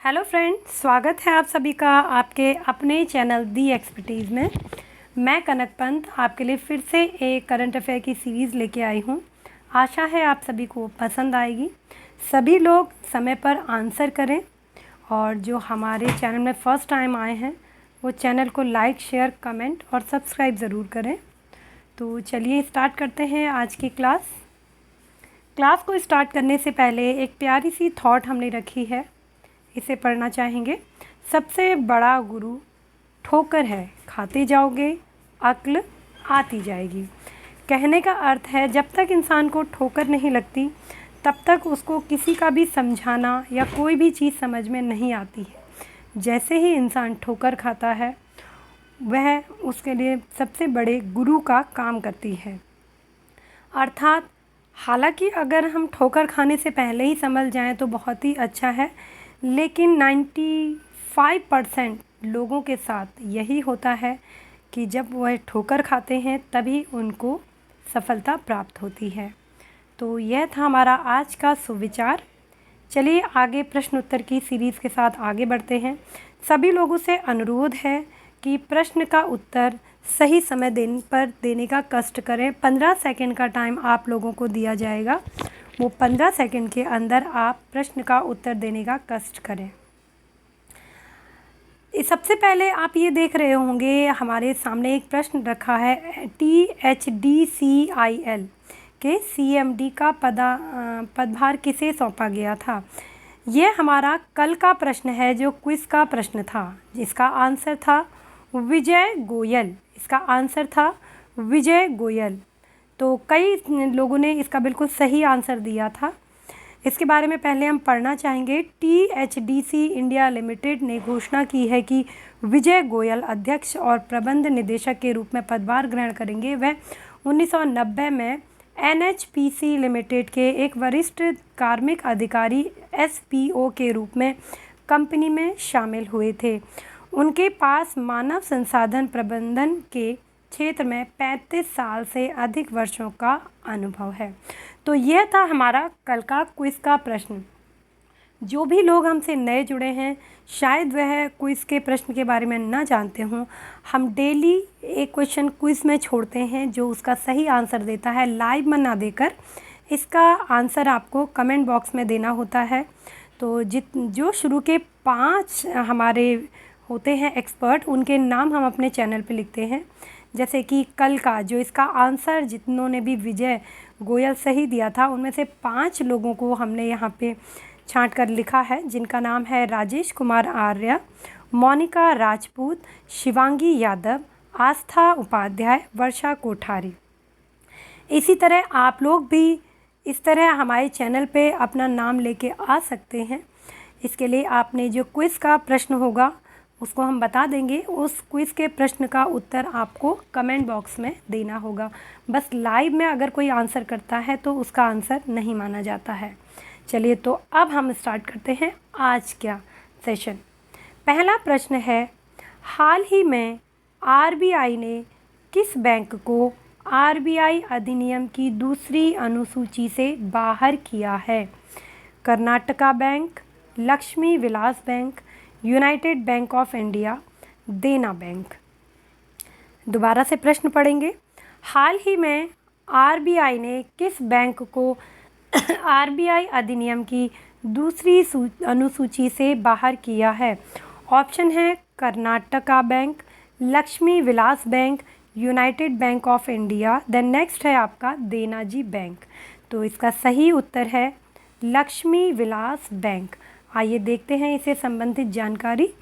Hello friend, स्वागत है आप सभी का आपके अपने चैनल दी एक्सपर्टीज़ में। मैं कनक पंत आपके लिए फिर से एक करंट अफेयर की सीरीज़ लेके आई हूँ। आशा है आप सभी को पसंद आएगी। सभी लोग समय पर आंसर करें और जो हमारे चैनल में फ़र्स्ट टाइम आए हैं वो चैनल को लाइक, शेयर, कमेंट और सब्सक्राइब ज़रूर करें। तो चलिए स्टार्ट करते हैं आज की क्लास को स्टार्ट करने से पहले एक प्यारी सी थॉट हमने रखी है, इसे पढ़ना चाहेंगे। सबसे बड़ा गुरु ठोकर है, खाते जाओगे अक्ल आती जाएगी। कहने का अर्थ है जब तक इंसान को ठोकर नहीं लगती तब तक उसको किसी का भी समझाना या कोई भी चीज़ समझ में नहीं आती है। जैसे ही इंसान ठोकर खाता है वह उसके लिए सबसे बड़े गुरु का काम करती है। अर्थात हालांकि अगर हम ठोकर खाने से पहले ही समझ जाएं तो बहुत ही अच्छा है, लेकिन 95% लोगों के साथ यही होता है कि जब वह ठोकर खाते हैं तभी उनको सफलता प्राप्त होती है। तो यह था हमारा आज का सुविचार। चलिए आगे प्रश्न उत्तर की सीरीज़ के साथ आगे बढ़ते हैं। सभी लोगों से अनुरोध है कि प्रश्न का उत्तर सही समय पर देने का कष्ट करें। 15 सेकंड का टाइम आप लोगों को दिया जाएगा, वो 15 सेकंड के अंदर आप प्रश्न का उत्तर देने का कष्ट करें। सबसे पहले आप ये देख रहे होंगे हमारे सामने एक प्रश्न रखा है, THDCIL के CMD का पदभार किसे सौंपा गया था। यह हमारा कल का प्रश्न है जो क्विज़ का प्रश्न था, जिसका आंसर था विजय गोयल। इसका आंसर था विजय गोयल। तो कई लोगों ने इसका बिल्कुल सही आंसर दिया था। इसके बारे में पहले हम पढ़ना चाहेंगे। THDC इंडिया लिमिटेड ने घोषणा की है कि विजय गोयल अध्यक्ष और प्रबंध निदेशक के रूप में पदभार ग्रहण करेंगे। वह 1990 में NHPC लिमिटेड के एक वरिष्ठ कार्मिक अधिकारी SPO के रूप में कंपनी में शामिल हुए थे। उनके पास मानव संसाधन प्रबंधन के क्षेत्र में 35 साल से अधिक वर्षों का अनुभव है। तो यह था हमारा कल का क्विज़ का प्रश्न। जो भी लोग हमसे नए जुड़े हैं शायद वह क्विज़ के प्रश्न के बारे में ना जानते हों, हम डेली एक क्वेश्चन क्विज़ में छोड़ते हैं जो उसका सही आंसर देता है, लाइव में ना देकर इसका आंसर आपको कमेंट बॉक्स में देना होता है। तो जो शुरू के 5 हमारे होते हैं एक्सपर्ट, उनके नाम हम अपने चैनल पे लिखते हैं। जैसे कि कल का जो इसका आंसर जिन्होंने भी विजय गोयल सही दिया था, उनमें से 5 लोगों को हमने यहाँ पे छांट कर लिखा है, जिनका नाम है राजेश कुमार आर्य, मोनिका राजपूत, शिवांगी यादव, आस्था उपाध्याय, वर्षा कोठारी। इसी तरह आप लोग भी इस तरह हमारे चैनल पे अपना नाम लेके आ सकते हैं। इसके लिए आपने जो क्विज़ का प्रश्न होगा उसको हम बता देंगे, उस क्विज़ के प्रश्न का उत्तर आपको कमेंट बॉक्स में देना होगा। बस लाइव में अगर कोई आंसर करता है तो उसका आंसर नहीं माना जाता है। चलिए तो अब हम स्टार्ट करते हैं आज का सेशन। पहला प्रश्न है, हाल ही में RBI ने किस बैंक को RBI अधिनियम की दूसरी अनुसूची से बाहर किया है। Karnataka bank, Lakshmi Vilas bank, united bank of India, देना बैंक। दोबारा से प्रश्न पढ़ेंगे। हाल ही में RBI ने किस बैंक को RBI अधिनियम की दूसरी अनुसूची से बाहर किया है। ऑप्शन है Karnataka bank, Lakshmi Vilas bank, united bank of India. Then next है आपका देनाजी बैंक। तो इसका सही उत्तर है लक्ष्मी विलास बैंक। आइए देखते हैं इसे संबंधित जानकारी।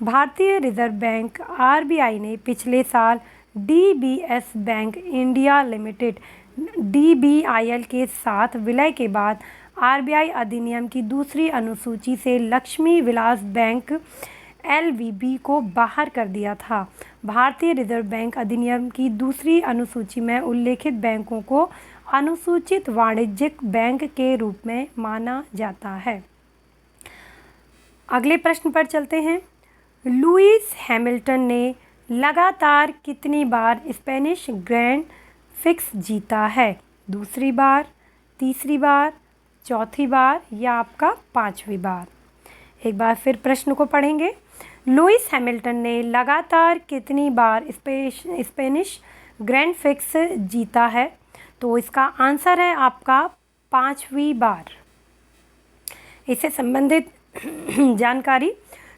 भारतीय रिजर्व बैंक RBI ने पिछले साल DBS bank India limited DBIL के साथ विलय के बाद RBI अधिनियम की दूसरी अनुसूची से लक्ष्मी विलास बैंक LVB को बाहर कर दिया था। भारतीय रिजर्व बैंक अधिनियम की दूसरी अनुसूची में उल्लेखित बैंकों को अनुसूचित वाणिज्यिक बैंक के रूप में माना जाता है। अगले प्रश्न पर चलते हैं। लुईस हैमिल्टन ने लगातार कितनी बार स्पेनिश ग्रैंड फिक्स जीता है। दूसरी बार, तीसरी बार, चौथी बार या आपका 5वीं बार। एक बार फिर प्रश्न को पढ़ेंगे। लुइस हैमिल्टन ने लगातार कितनी बार स्पेनिश ग्रैंड प्रिक्स जीता है? तो इसका आंसर है आपका 5वीं बार। इससे संबंधित जानकारी,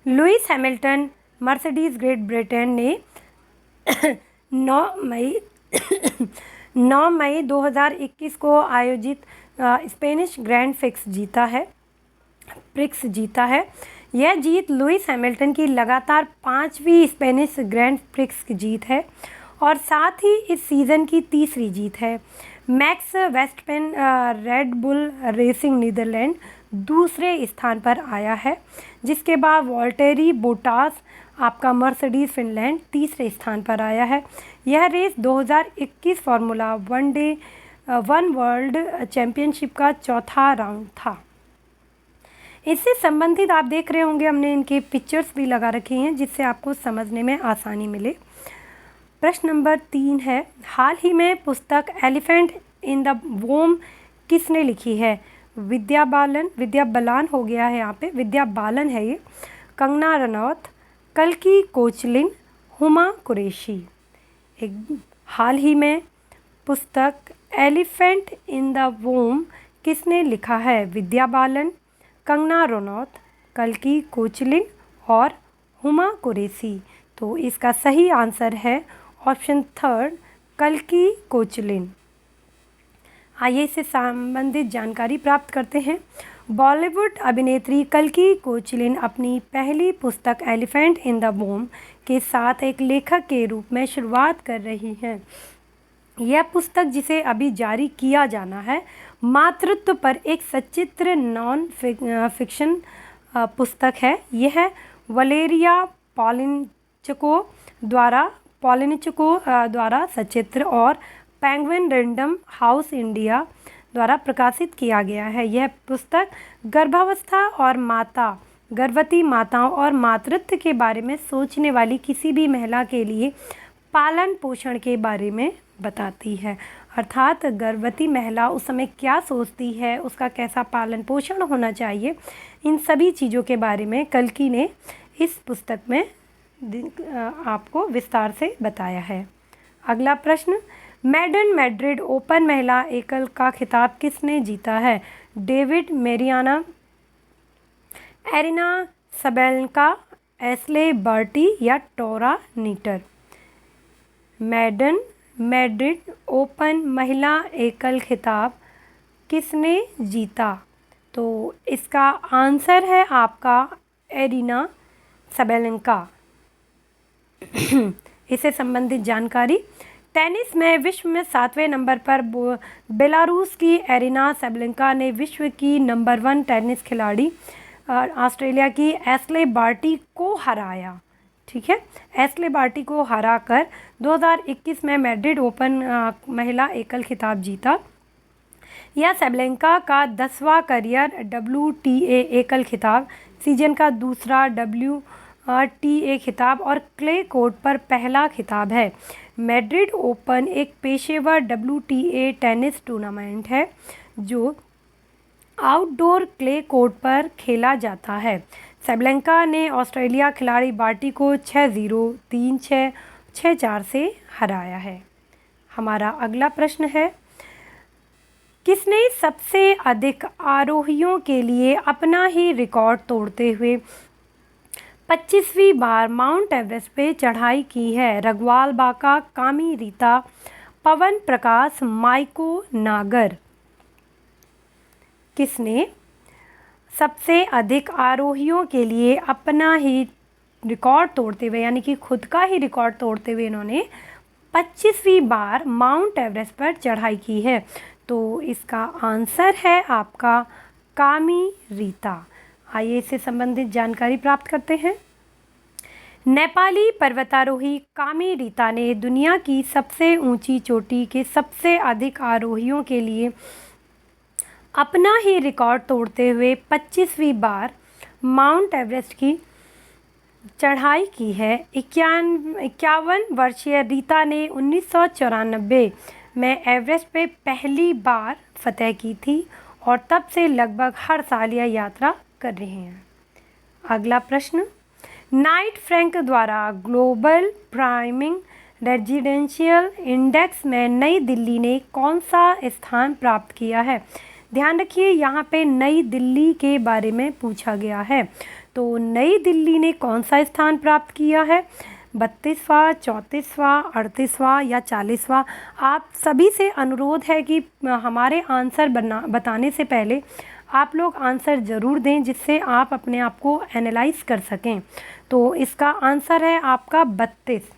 Lewis Hamilton Mercedes great Britain ने 9 मई 2021 को आयोजित स्पेनिश ग्रैंड प्रिक्स जीता है। यह जीत लुइस हैमिल्टन की लगातार 5वीं स्पेनिश ग्रैंड प्रिक्स की जीत है और साथ ही इस सीज़न की तीसरी जीत है। Max Verstappen Red Bull Racing Netherland दूसरे स्थान पर आया है, जिसके बाद वॉल्टेरी बोटास आपका मर्सिडीज फिनलैंड तीसरे स्थान पर आया है। यह race 2021 formula one world championship का चौथा राउंड था। इससे संबंधित आप देख रहे होंगे हमने इनके पिक्चर्स भी लगा रखे हैं जिससे आपको समझने में आसानी मिले। प्रश्न नंबर 3 है, हाल ही में पुस्तक एलिफेंट इन द वोम किसने लिखी है? विद्या बालन हो गया है, यहाँ पे विद्या बालन है ये, कंगना रनौत, कल्कि कोचलिन, हुमा कुरैशी। एक हाल ही में पुस्तक एलिफेंट इन द वोम किसने लिखा है? विद्या बालन, कंगना रनौत, कल्कि कोचलिन और हुमा कुरैशी। तो इसका सही आंसर है ऑप्शन 3 कल्कि कोचलिन। आइए इससे संबंधित जानकारी प्राप्त करते हैं। बॉलीवुड अभिनेत्री कल्कि कोचलिन अपनी पहली पुस्तक एलिफेंट इन द वोम के साथ एक लेखक के रूप में शुरुआत कर रही हैं। यह पुस्तक, जिसे अभी जारी किया जाना है, मातृत्व पर एक सचित्र नॉन फिक्शन पुस्तक है। यह वलेरिया पॉलिनचको द्वारा सचित्र और पेंगुइन रैंडम हाउस इंडिया द्वारा प्रकाशित किया गया है। यह पुस्तक गर्भवती माताओं और मातृत्व के बारे में सोचने वाली किसी भी महिला के लिए पालन पोषण के बारे में बताती है। अर्थात गर्भवती महिला उस समय क्या सोचती है, उसका कैसा पालन पोषण होना चाहिए, इन सभी चीज़ों के बारे में कल्कि ने इस पुस्तक में आपको विस्तार से बताया है। अगला प्रश्न, मैडन मैड्रिड ओपन महिला एकल का खिताब किसने जीता है? डेविड मेरियाना, एरिना सबैलेंका, एशले बर्टी या टोरा नीटर? मैडन मैड्रिड ओपन महिला एकल खिताब किसने जीता? तो इसका आंसर है आपका एरिना सबैलेंका। इससे संबंधित जानकारी, टेनिस में विश्व में 7वें नंबर पर बेलारूस की एरिना सबैलेंका ने विश्व की नंबर 1 टेनिस खिलाड़ी ऑस्ट्रेलिया की एशले बार्टी को हराया। ठीक है, एशले बार्टी को हराकर 2021 में मैड्रिड ओपन महिला एकल खिताब जीता। यह सबैलेंका का 10वां करियर WTA एकल खिताब, सीजन का दूसरा WTA खिताब और क्ले कोर्ट पर पहला खिताब है। मैड्रिड ओपन एक पेशेवर WTA टेनिस टूर्नामेंट है जो आउटडोर क्ले कोर्ट पर खेला जाता है। सबैलेंका ने ऑस्ट्रेलिया खिलाड़ी बार्टी को 6-0, 3-6, 6-4 से हराया है। हमारा अगला प्रश्न है, किसने सबसे अधिक आरोहियों के लिए अपना ही रिकॉर्ड तोड़ते हुए 25वीं बार माउंट एवरेस्ट पे चढ़ाई की है? रघुवाल बाका, कामी रीता, पवन प्रकाश, माइको नागर। किसने सबसे अधिक आरोहियों के लिए अपना ही रिकॉर्ड तोड़ते हुए, यानी कि खुद का ही रिकॉर्ड तोड़ते हुए इन्होंने 25वीं बार माउंट एवरेस्ट पर चढ़ाई की है? तो इसका आंसर है आपका कामी रीता। आइए इससे संबंधित जानकारी प्राप्त करते हैं। नेपाली पर्वतारोही कामी रीता ने दुनिया की सबसे ऊंची चोटी के सबसे अधिक आरोहियों के लिए अपना ही रिकॉर्ड तोड़ते हुए 25वीं बार माउंट एवरेस्ट की चढ़ाई की है। 51 वर्षीय रीता ने 1994 में एवरेस्ट पे पहली बार फतह की थी और तब से लगभग हर साल यह यात्रा कर रहे हैं। अगला प्रश्न, नाइट फ्रैंक द्वारा ग्लोबल प्राइमिंग रेजिडेंशियल इंडेक्स में नई दिल्ली ने कौन सा स्थान प्राप्त किया है? ध्यान रखिए, यहाँ पे नई दिल्ली के बारे में पूछा गया है। तो नई दिल्ली ने कौन सा स्थान प्राप्त किया है? 32वां, 34वां, 38वां या 40वां? आप सभी से अनुरोध है कि हमारे आंसर बताने से पहले आप लोग आंसर ज़रूर दें, जिससे आप अपने आप को एनालाइज कर सकें। तो इसका आंसर है आपका 32।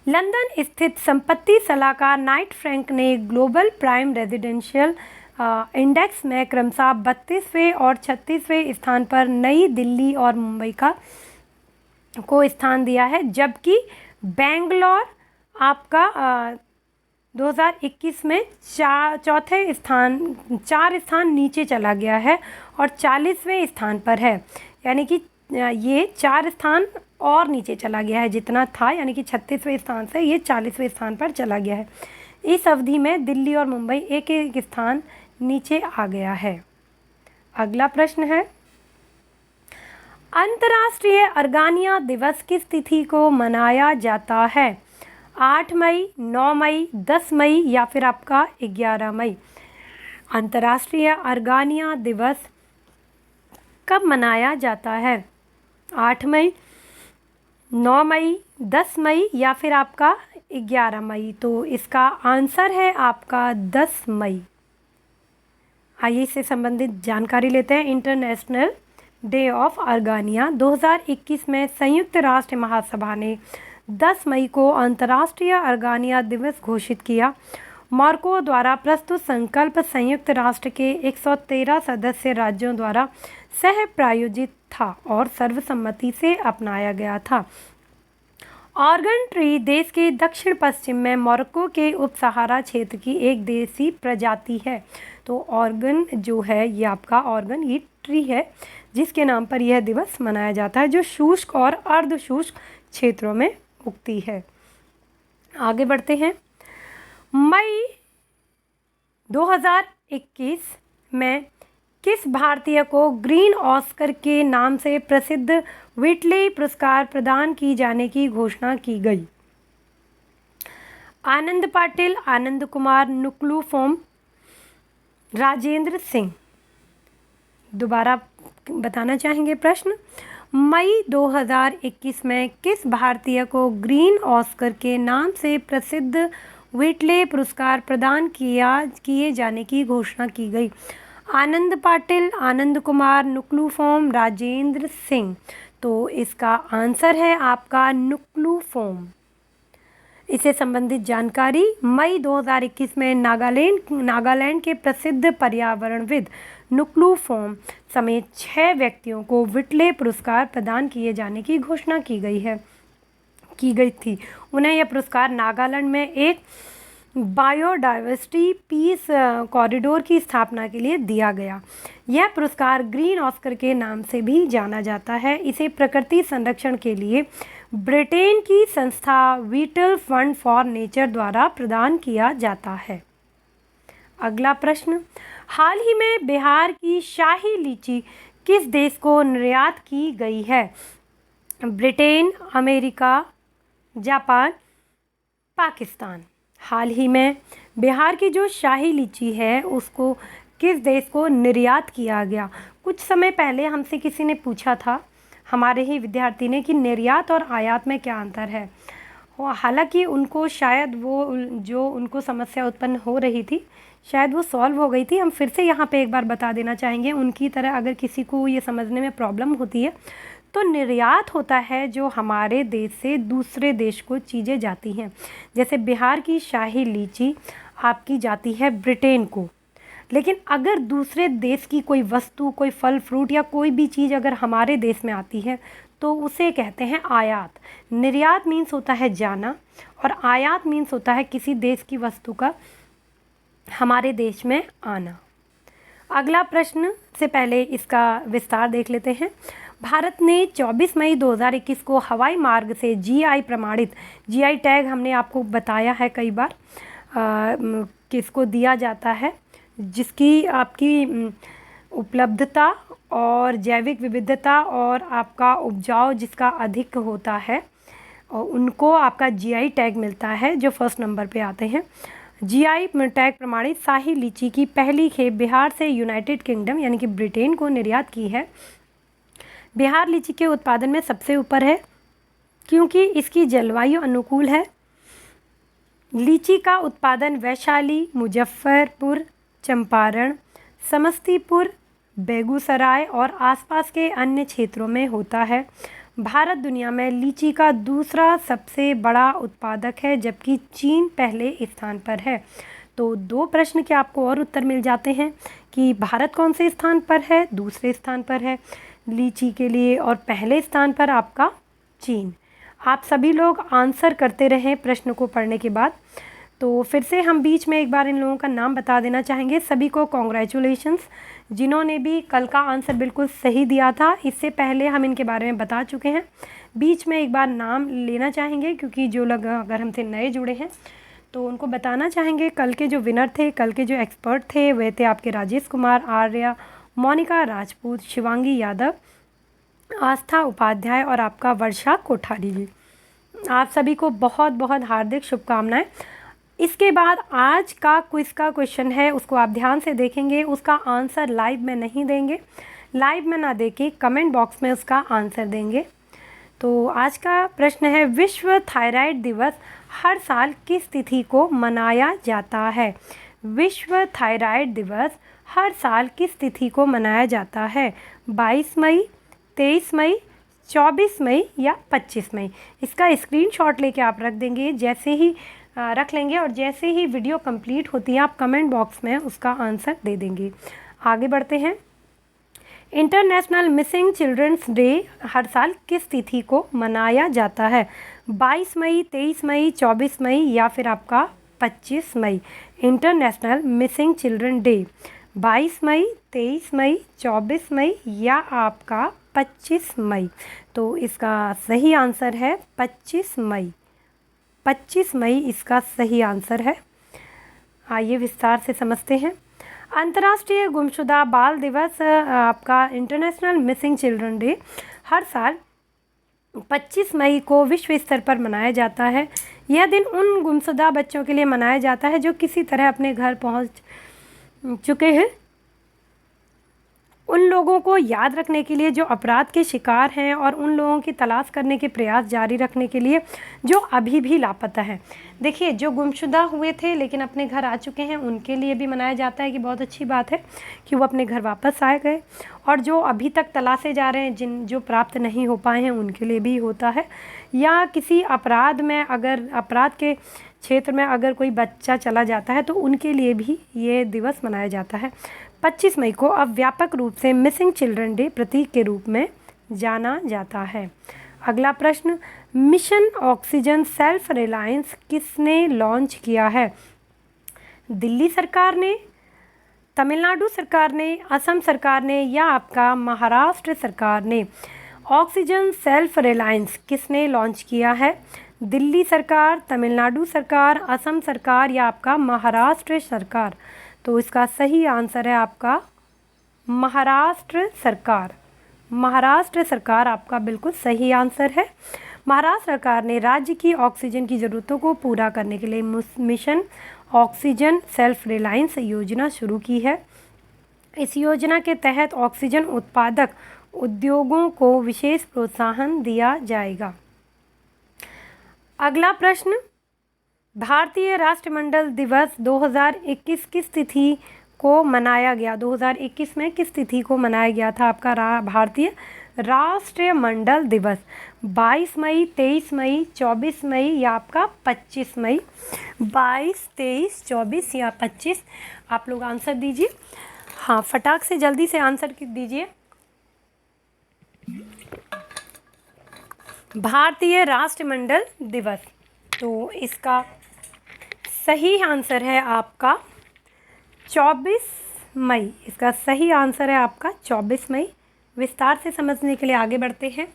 लंदन स्थित संपत्ति सलाहकार नाइट फ्रैंक ने ग्लोबल प्राइम रेजिडेंशियल इंडेक्स में क्रमशः 32वें और 36वें स्थान पर नई दिल्ली और मुंबई को स्थान दिया है, जबकि बेंगलोर आपका 2021 में 4 स्थान नीचे चला गया है और 40वें स्थान पर है। यानी कि ये 4 स्थान और नीचे चला गया है जितना था, यानी कि 36वें स्थान से ये 40वें स्थान पर चला गया है। इस अवधि में दिल्ली और मुंबई एक एक स्थान नीचे आ गया है। अगला प्रश्न है, अंतर्राष्ट्रीय अर्गानिया दिवस किस तिथि को मनाया जाता है? 8 मई, 9 मई, 10 मई या फिर आपका 11 मई? अंतर्राष्ट्रीय अर्गानिया दिवस कब मनाया जाता है? 8 मई, 9 मई, 10 मई या फिर आपका 11 मई? तो इसका आंसर है आपका 10 मई। आइए इससे संबंधित जानकारी लेते हैं। इंटरनेशनल डे ऑफ अर्गानिया 2021 में संयुक्त राष्ट्र महासभा ने 10 मई को अंतर्राष्ट्रीय अर्गानिया दिवस घोषित किया। मार्को द्वारा प्रस्तुत संकल्प संयुक्त राष्ट्र के 113 सदस्य राज्यों द्वारा सह प्रायोजित था और सर्वसम्मति से अपनाया गया था। ऑर्गन ट्री देश के दक्षिण पश्चिम में मोरक्को के उप सहारा क्षेत्र की एक देसी प्रजाति है। तो ऑर्गन जो है ये आपका ऑर्गन ये ट्री है जिसके नाम पर यह दिवस मनाया जाता है, जो शुष्क और अर्ध शुष्क क्षेत्रों में उगती है। आगे बढ़ते हैं। मई 2021 में किस भारतीय को ग्रीन ऑस्कर के नाम से प्रसिद्ध व्हिटले पुरस्कार प्रदान की जाने की घोषणा की गई? आनंद पाटिल, आनंद कुमार, नुक्लू फोम, राजेंद्र सिंह? दोबारा बताना चाहेंगे प्रश्न। मई 2021 में किस भारतीय को ग्रीन ऑस्कर के नाम से प्रसिद्ध व्हिटले पुरस्कार प्रदान किए जाने की घोषणा की गई? आनंद पाटिल, आनंद कुमार, नुक्लू फोम, राजेंद्र सिंह? तो इसका आंसर है आपका नुक्लू फोम। इससे संबंधित जानकारी, मई 2021 में नागालैंड के प्रसिद्ध पर्यावरणविद नुक्लू फोम समेत 6 व्यक्तियों को व्हिटले पुरस्कार प्रदान किए जाने की घोषणा की गई थी। उन्हें यह पुरस्कार नागालैंड में एक बायोडाइवर्सिटी पीस कॉरिडोर की स्थापना के लिए दिया गया। यह पुरस्कार ग्रीन ऑस्कर के नाम से भी जाना जाता है। इसे प्रकृति संरक्षण के लिए ब्रिटेन की संस्था वीटल फंड फॉर नेचर द्वारा प्रदान किया जाता है। अगला प्रश्न, हाल ही में बिहार की शाही लीची किस देश को निर्यात की गई है? Britain, America, Japan, Pakistan? हाल ही में बिहार की जो शाही लीची है उसको किस देश को निर्यात किया गया? कुछ समय पहले हमसे किसी ने पूछा था, हमारे ही विद्यार्थी ने, कि निर्यात और आयात में क्या अंतर है। हालांकि उनको शायद वो जो उनको समस्या उत्पन्न हो रही थी शायद वो सॉल्व हो गई थी। हम फिर से यहाँ पे एक बार बता देना चाहेंगे, उनकी तरह अगर किसी को ये समझने में प्रॉब्लम होती है तो निर्यात होता है जो हमारे देश से दूसरे देश को चीज़ें जाती हैं। जैसे बिहार की शाही लीची आपकी जाती है ब्रिटेन को, लेकिन अगर दूसरे देश की कोई वस्तु, कोई फल फ्रूट या कोई भी चीज़ अगर हमारे देश में आती है तो उसे कहते हैं आयात। निर्यात मीन्स होता है जाना और आयात मीन्स होता है किसी देश की वस्तु का हमारे देश में आना। अगला प्रश्न से पहले इसका विस्तार देख लेते हैं। भारत ने 24 मई 2021 को हवाई मार्ग से जीआई प्रमाणित, जीआई टैग हमने आपको बताया है कई बार किसको दिया जाता है, जिसकी आपकी उपलब्धता और जैविक विविधता और आपका उपजाऊ जिसका अधिक होता है और उनको आपका जीआई टैग मिलता है, जो फर्स्ट नंबर पे आते हैं। जीआई टैग प्रमाणित शाही लीची की पहली खेप बिहार से यूनाइटेड किंगडम यानी कि ब्रिटेन को निर्यात की है। बिहार लीची के उत्पादन में सबसे ऊपर है क्योंकि इसकी जलवायु अनुकूल है। लीची का उत्पादन वैशाली, मुजफ्फरपुर, चंपारण, समस्तीपुर, बेगूसराय और आसपास के अन्य क्षेत्रों में होता है। भारत दुनिया में लीची का दूसरा सबसे बड़ा उत्पादक है, जबकि चीन पहले स्थान पर है। तो 2 प्रश्न के आपको और उत्तर मिल जाते हैं कि भारत कौन से स्थान पर है, दूसरे स्थान पर है लीची के लिए, और पहले स्थान पर आपका चीन। आप सभी लोग आंसर करते रहें प्रश्न को पढ़ने के बाद। तो फिर से हम बीच में एक बार इन लोगों का नाम बता देना चाहेंगे। सभी को कॉन्ग्रेचुलेशंस, जिन्होंने भी कल का आंसर बिल्कुल सही दिया था। इससे पहले हम इनके बारे में बता चुके हैं। बीच में एक बार नाम लेना चाहेंगे क्योंकि जो लोग अगर हमसे नए जुड़े हैं तो उनको बताना चाहेंगे। कल के जो विनर थे, कल के जो एक्सपर्ट थे, वे थे आपके राजेश कुमार आर्या, मोनिका राजपूत, शिवांगी यादव, आस्था उपाध्याय और आपका वर्षा कोठारी जी। आप सभी को बहुत बहुत हार्दिक शुभकामनाएं। इसके बाद आज का क्विज का क्वेश्चन है, उसको आप ध्यान से देखेंगे। उसका आंसर लाइव में नहीं देंगे, लाइव में ना देके कमेंट बॉक्स में उसका आंसर देंगे। तो आज का प्रश्न है, विश्व थायराइड दिवस हर साल किस तिथि को मनाया जाता है? विश्व थायराइड दिवस हर साल किस तिथि को मनाया जाता है? 22 मई, 23 मई, 24 मई या 25 मई? इसका स्क्रीनशॉट लेके आप रख देंगे। जैसे ही रख लेंगे और जैसे ही वीडियो कंप्लीट होती है आप कमेंट बॉक्स में उसका आंसर दे देंगे। आगे बढ़ते हैं। इंटरनेशनल मिसिंग चिल्ड्रंस डे हर साल किस तिथि को मनाया जाता है? 22 मई, 23 मई, 24 मई या फिर आपका 25 मई? इंटरनेशनल मिसिंग चिल्ड्रन डे 22 मई, 23 मई, 24 मई या आपका 25 मई? तो इसका सही आंसर है 25 मई। 25 मई इसका सही आंसर है। आइए विस्तार से समझते हैं। अंतर्राष्ट्रीय गुमशुदा बाल दिवस आपका इंटरनेशनल मिसिंग चिल्ड्रन डे हर साल 25 मई को विश्व स्तर पर मनाया जाता है। यह दिन उन गुमशुदा बच्चों के लिए मनाया जाता है जो किसी तरह अपने घर पहुंच चुके हैं। उन लोगों को याद रखने के लिए जो अपराध के शिकार हैं और उन लोगों की तलाश करने के प्रयास जारी रखने के लिए जो अभी भी लापता हैं। देखिए, जो गुमशुदा हुए थे लेकिन अपने घर आ चुके हैं, उनके लिए भी मनाया जाता है कि बहुत अच्छी बात है कि वो अपने घर वापस आए गए। और जो अभी तक तलाशे जा रहे हैं, जो प्राप्त नहीं हो पाए हैं, उनके लिए भी होता है। या किसी अपराध में, अगर अपराध के क्षेत्र में अगर कोई बच्चा चला जाता है तो उनके लिए भी ये दिवस मनाया जाता है। 25 मई को अब व्यापक रूप से मिसिंग चिल्ड्रन डे प्रतीक के रूप में जाना जाता है। अगला प्रश्न, मिशन ऑक्सीजन सेल्फ रिलायंस किसने लॉन्च किया है? दिल्ली सरकार ने, तमिलनाडु सरकार ने, असम सरकार ने या आपका महाराष्ट्र सरकार ने? ऑक्सीजन सेल्फ रिलायंस किसने लॉन्च किया है? दिल्ली सरकार, तमिलनाडु सरकार, असम सरकार या आपका महाराष्ट्र सरकार? तो इसका सही आंसर है आपका महाराष्ट्र सरकार। महाराष्ट्र सरकार आपका बिल्कुल सही आंसर है। महाराष्ट्र सरकार ने राज्य की ऑक्सीजन की ज़रूरतों को पूरा करने के लिए मिशन ऑक्सीजन सेल्फ रिलायंस योजना शुरू की है। इस योजना के तहत ऑक्सीजन उत्पादक उद्योगों को विशेष प्रोत्साहन दिया जाएगा। अगला प्रश्न, भारतीय राष्ट्रमंडल दिवस 2021 किस तिथि को मनाया गया? 2021 में किस तिथि को मनाया गया था आपका भारतीय राष्ट्रमंडल दिवस? 22 मई, 23 मई, 24 मई या आपका 25 मई? 22, 23, 24 या 25? आप लोग आंसर दीजिए। हाँ, फटाक से जल्दी से आंसर दीजिए। भारतीय राष्ट्रमंडल दिवस, तो इसका सही आंसर है आपका 24 मई। इसका सही आंसर है आपका 24 मई। विस्तार से समझने के लिए आगे बढ़ते हैं।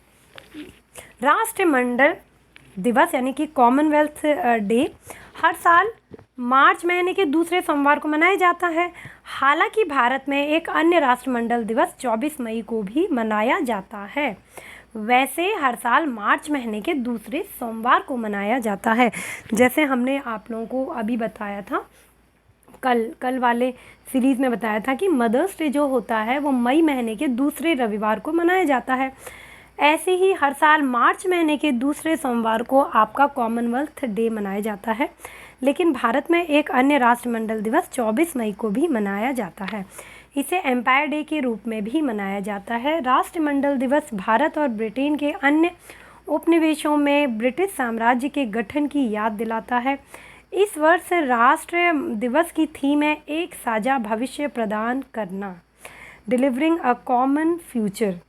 राष्ट्रमंडल दिवस यानी कि कॉमनवेल्थ डे हर साल मार्च महीने के दूसरे सोमवार को मनाया जाता है। हालांकि भारत में एक अन्य राष्ट्रमंडल दिवस 24 मई को भी मनाया जाता है। वैसे हर साल मार्च महीने के दूसरे सोमवार को मनाया जाता है। जैसे हमने आप लोगों को अभी बताया था, कल वाले सीरीज़ में बताया था कि मदर्स डे जो होता है वो मई महीने के दूसरे रविवार को मनाया जाता है। ऐसे ही हर साल मार्च महीने के दूसरे सोमवार को आपका कॉमनवेल्थ डे मनाया जाता है। लेकिन भारत में एक अन्य राष्ट्रमंडल दिवस 24 मई को भी मनाया जाता है। इसे एम्पायर डे के रूप में भी मनाया जाता है। राष्ट्रमंडल दिवस भारत और ब्रिटेन के अन्य उपनिवेशों में ब्रिटिश साम्राज्य के गठन की याद दिलाता है। इस वर्ष राष्ट्र दिवस की थीम है एक साझा भविष्य प्रदान करना, डिलीवरिंग अ कॉमन फ्यूचर।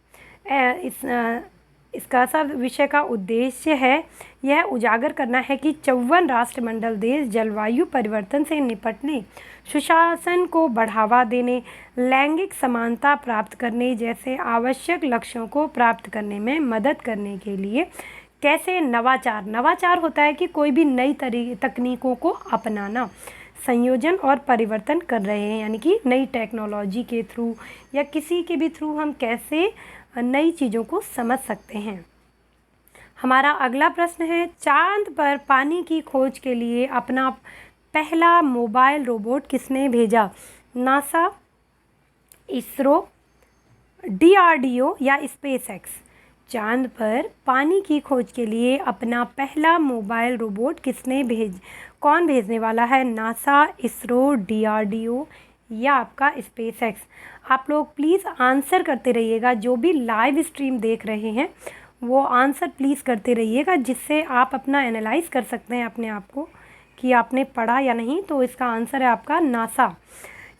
इसका सब विषय का उद्देश्य है यह उजागर करना है कि 54 राष्ट्रमंडल देश जलवायु परिवर्तन से निपटने, सुशासन को बढ़ावा देने, लैंगिक समानता प्राप्त करने जैसे आवश्यक लक्ष्यों को प्राप्त करने में मदद करने के लिए कैसे नवाचार होता है कि कोई भी नई तकनीकों को अपनाना, संयोजन और परिवर्तन कर रहे हैं, यानी कि नई टेक्नोलॉजी के थ्रू या किसी के भी थ्रू हम कैसे नई चीज़ों को समझ सकते हैं। हमारा अगला प्रश्न है, चांद पर पानी की खोज के लिए अपना पहला मोबाइल रोबोट किसने भेजा? नासा, इसरो, DRDO या स्पेसएक्स? चांद पर पानी की खोज के लिए अपना पहला मोबाइल रोबोट कौन भेजने वाला है? नासा, इसरो, DRDO या आपका स्पेसएक्स? आप लोग प्लीज़ आंसर करते रहिएगा। जो भी लाइव स्ट्रीम देख रहे हैं वो आंसर प्लीज़ करते रहिएगा, जिससे आप अपना एनालाइज कर सकते हैं अपने आप को कि आपने पढ़ा या नहीं। तो इसका आंसर है आपका नासा।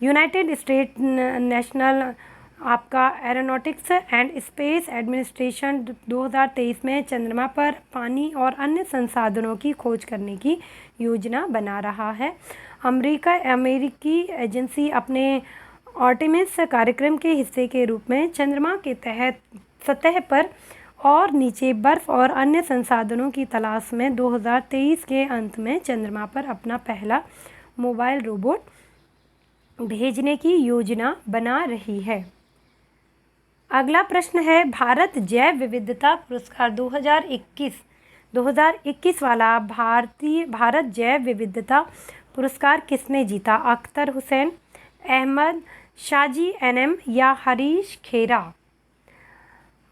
यूनाइटेड स्टेट नेशनल आपका एरोनॉटिक्स एंड स्पेस एडमिनिस्ट्रेशन 2023 में चंद्रमा पर पानी और अन्य संसाधनों की खोज करने की योजना बना रहा है। अमेरिकी एजेंसी अपने आर्टेमिस कार्यक्रम के हिस्से के रूप में चंद्रमा के तहत सतह पर और नीचे बर्फ़ और अन्य संसाधनों की तलाश में 2023 के अंत में चंद्रमा पर अपना पहला मोबाइल रोबोट भेजने की योजना बना रही है। अगला प्रश्न है, भारत जैव विविधता पुरस्कार 2021 वाला भारत जैव विविधता पुरस्कार किसने जीता? अख्तर हुसैन, अहमद, शाजी NM या हरीश खेरा?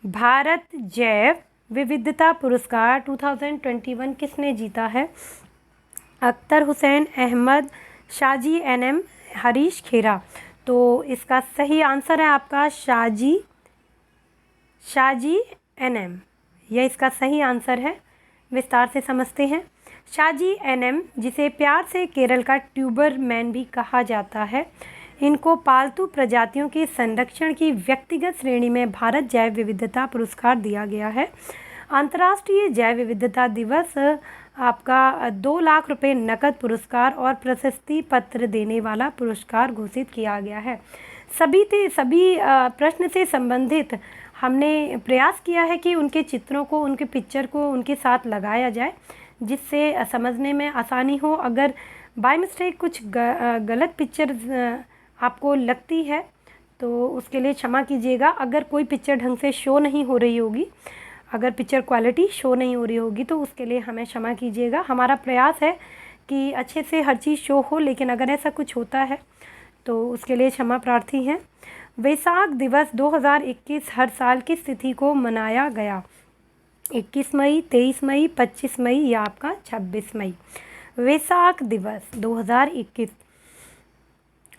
भारत जैव विविधता पुरस्कार 2021 किसने जीता है? अख्तर हुसैन, अहमद, शाजी NM, हरीश खेरा। तो इसका सही आंसर है आपका शाजी NM। यह इसका सही आंसर है। विस्तार से समझते हैं। शाजी NM, जिसे प्यार से केरल का ट्यूबर मैन भी कहा जाता है, इनको पालतू प्रजातियों के संरक्षण की व्यक्तिगत श्रेणी में भारत जैव विविधता पुरस्कार दिया गया है। अंतर्राष्ट्रीय जैव विविधता दिवस आपका 2 लाख रुपए नकद पुरस्कार और प्रशस्ति पत्र देने वाला पुरस्कार घोषित किया गया है। सभी प्रश्न से संबंधित हमने प्रयास किया है कि उनके चित्रों को, उनके पिक्चर को उनके साथ लगाया जाए, जिससे समझने में आसानी हो। अगर बाय मिस्टेक कुछ गलत पिक्चर आपको लगती है तो उसके लिए क्षमा कीजिएगा। अगर कोई पिक्चर ढंग से शो नहीं हो रही होगी, अगर पिक्चर क्वालिटी शो नहीं हो रही होगी तो उसके लिए हमें क्षमा कीजिएगा। हमारा प्रयास है कि अच्छे से हर चीज़ शो हो, लेकिन अगर ऐसा कुछ होता है तो उसके लिए क्षमा प्रार्थी हैं। वैशाख दिवस 2021 हर साल किस तिथि को मनाया गया? 21 मई, 23 मई, 25 मई या आपका 26 मई? वैशाख दिवस 2021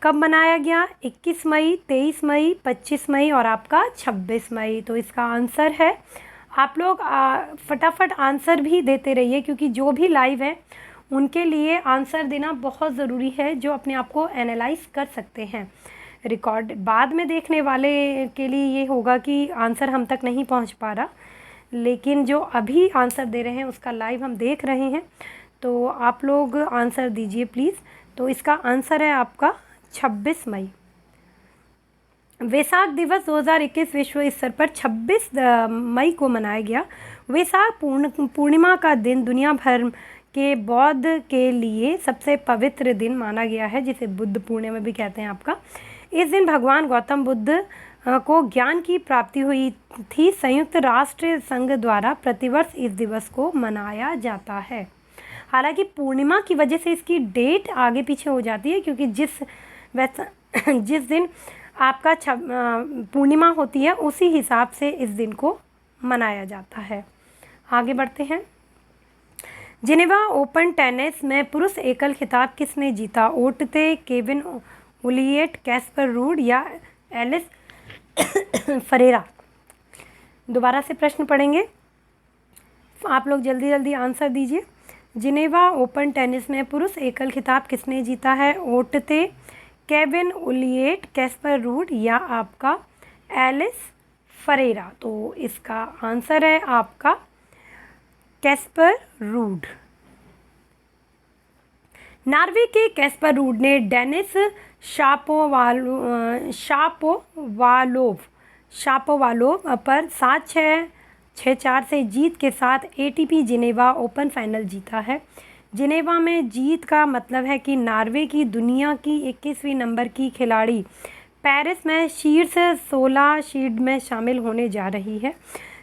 कब मनाया गया? 21 मई, 23 मई, 25 मई और आपका 26 मई। तो इसका आंसर है, आप लोग फटाफट आंसर भी देते रहिए, क्योंकि जो भी लाइव है उनके लिए आंसर देना बहुत ज़रूरी है, जो अपने आप को एनालाइज कर सकते हैं। रिकॉर्ड बाद में देखने वाले के लिए ये होगा कि आंसर हम तक नहीं पहुंच पा रहा, लेकिन जो अभी आंसर दे रहे हैं उसका लाइव हम देख रहे हैं, तो आप लोग आंसर दीजिए प्लीज़। तो इसका आंसर है आपका 26 मई। वैशाख दिवस 2021 विश्व स्तर पर 26 मई को मनाया गया। वैशाख पूर्णिमा का दिन दुनिया भर के बौद्ध के लिए सबसे पवित्र दिन माना गया है, जिसे बुद्ध पूर्णिमा भी कहते हैं आपका। इस दिन भगवान गौतम बुद्ध को ज्ञान की प्राप्ति हुई थी। संयुक्त राष्ट्र संघ द्वारा प्रतिवर्ष इस दिवस को मनाया जाता है। हालांकि पूर्णिमा की वजह से इसकी डेट आगे पीछे हो जाती है, क्योंकि जिस दिन आपका पूर्णिमा होती है उसी हिसाब से इस दिन को मनाया जाता है। आगे बढ़ते हैं। जिनेवा ओपन टेनिस में पुरुष एकल खिताब किसने जीता? ओटते, केविन ओलिएट, कैस्पर रूड या एलिस फरेरा? दोबारा से प्रश्न पढ़ेंगे, आप लोग जल्दी जल्दी आंसर दीजिए। जिनेवा ओपन टेनिस में पुरुष एकल खिताब किसने जीता है? ओटते, केविन ओलिएट, कैस्पर रूड या आपका एलिस फरेरा? तो इसका आंसर है आपका कैस्पर रूड। नॉर्वे के कैस्पर रूड ने डेनिस शापोवालोव पर 7-6, 6-4 से जीत के साथ एटीपी जिनेवा ओपन फाइनल जीता है। जिनेवा में जीत का मतलब है कि नॉर्वे की दुनिया की 21वीं नंबर की खिलाड़ी पेरिस में शीर्ष 16 सीड में शामिल होने जा रही है।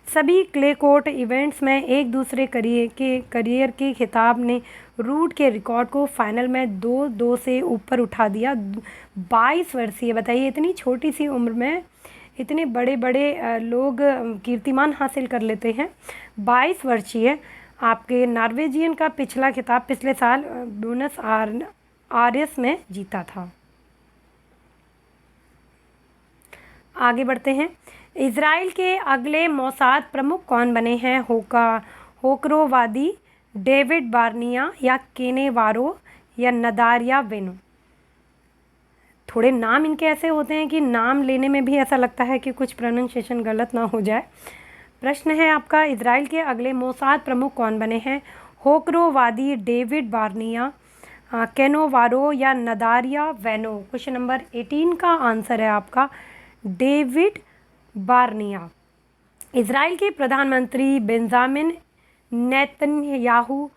सभी क्ले कोर्ट इवेंट्स में एक दूसरे करियर के खिताब ने रूड के रिकॉर्ड को फाइनल में 2-2 से ऊपर उठा दिया। 22 वर्षीय, बताइए इतनी छोटी सी उम्र में इतने बड़े बड़े लोग कीर्तिमान हासिल कर लेते हैं। 22 वर्षीय आपके नॉर्वेजियन का पिछला खिताब पिछले साल ब्यूनस आयर्स में जीता था। आगे बढ़ते हैं। इजराइल के अगले मोसाद प्रमुख कौन बने हैं? होकरोवादी, डेविड बार्निया या केनेवारो या नदारिया वेनो? थोड़े नाम इनके ऐसे होते हैं कि नाम लेने में भी ऐसा लगता है कि कुछ प्रोनाउंसिएशन गलत ना हो जाए। प्रश्न है आपका, इजराइल के अगले मोसाद प्रमुख कौन बने हैं? होकरोवादी, डेविड बार्निया, केनोवारो या नदारिया वेनो? क्वेश्चन नंबर 18 का आंसर है आपका डेविड बार्निया। इजराइल के प्रधानमंत्री बेंजामिन नेतन्याहू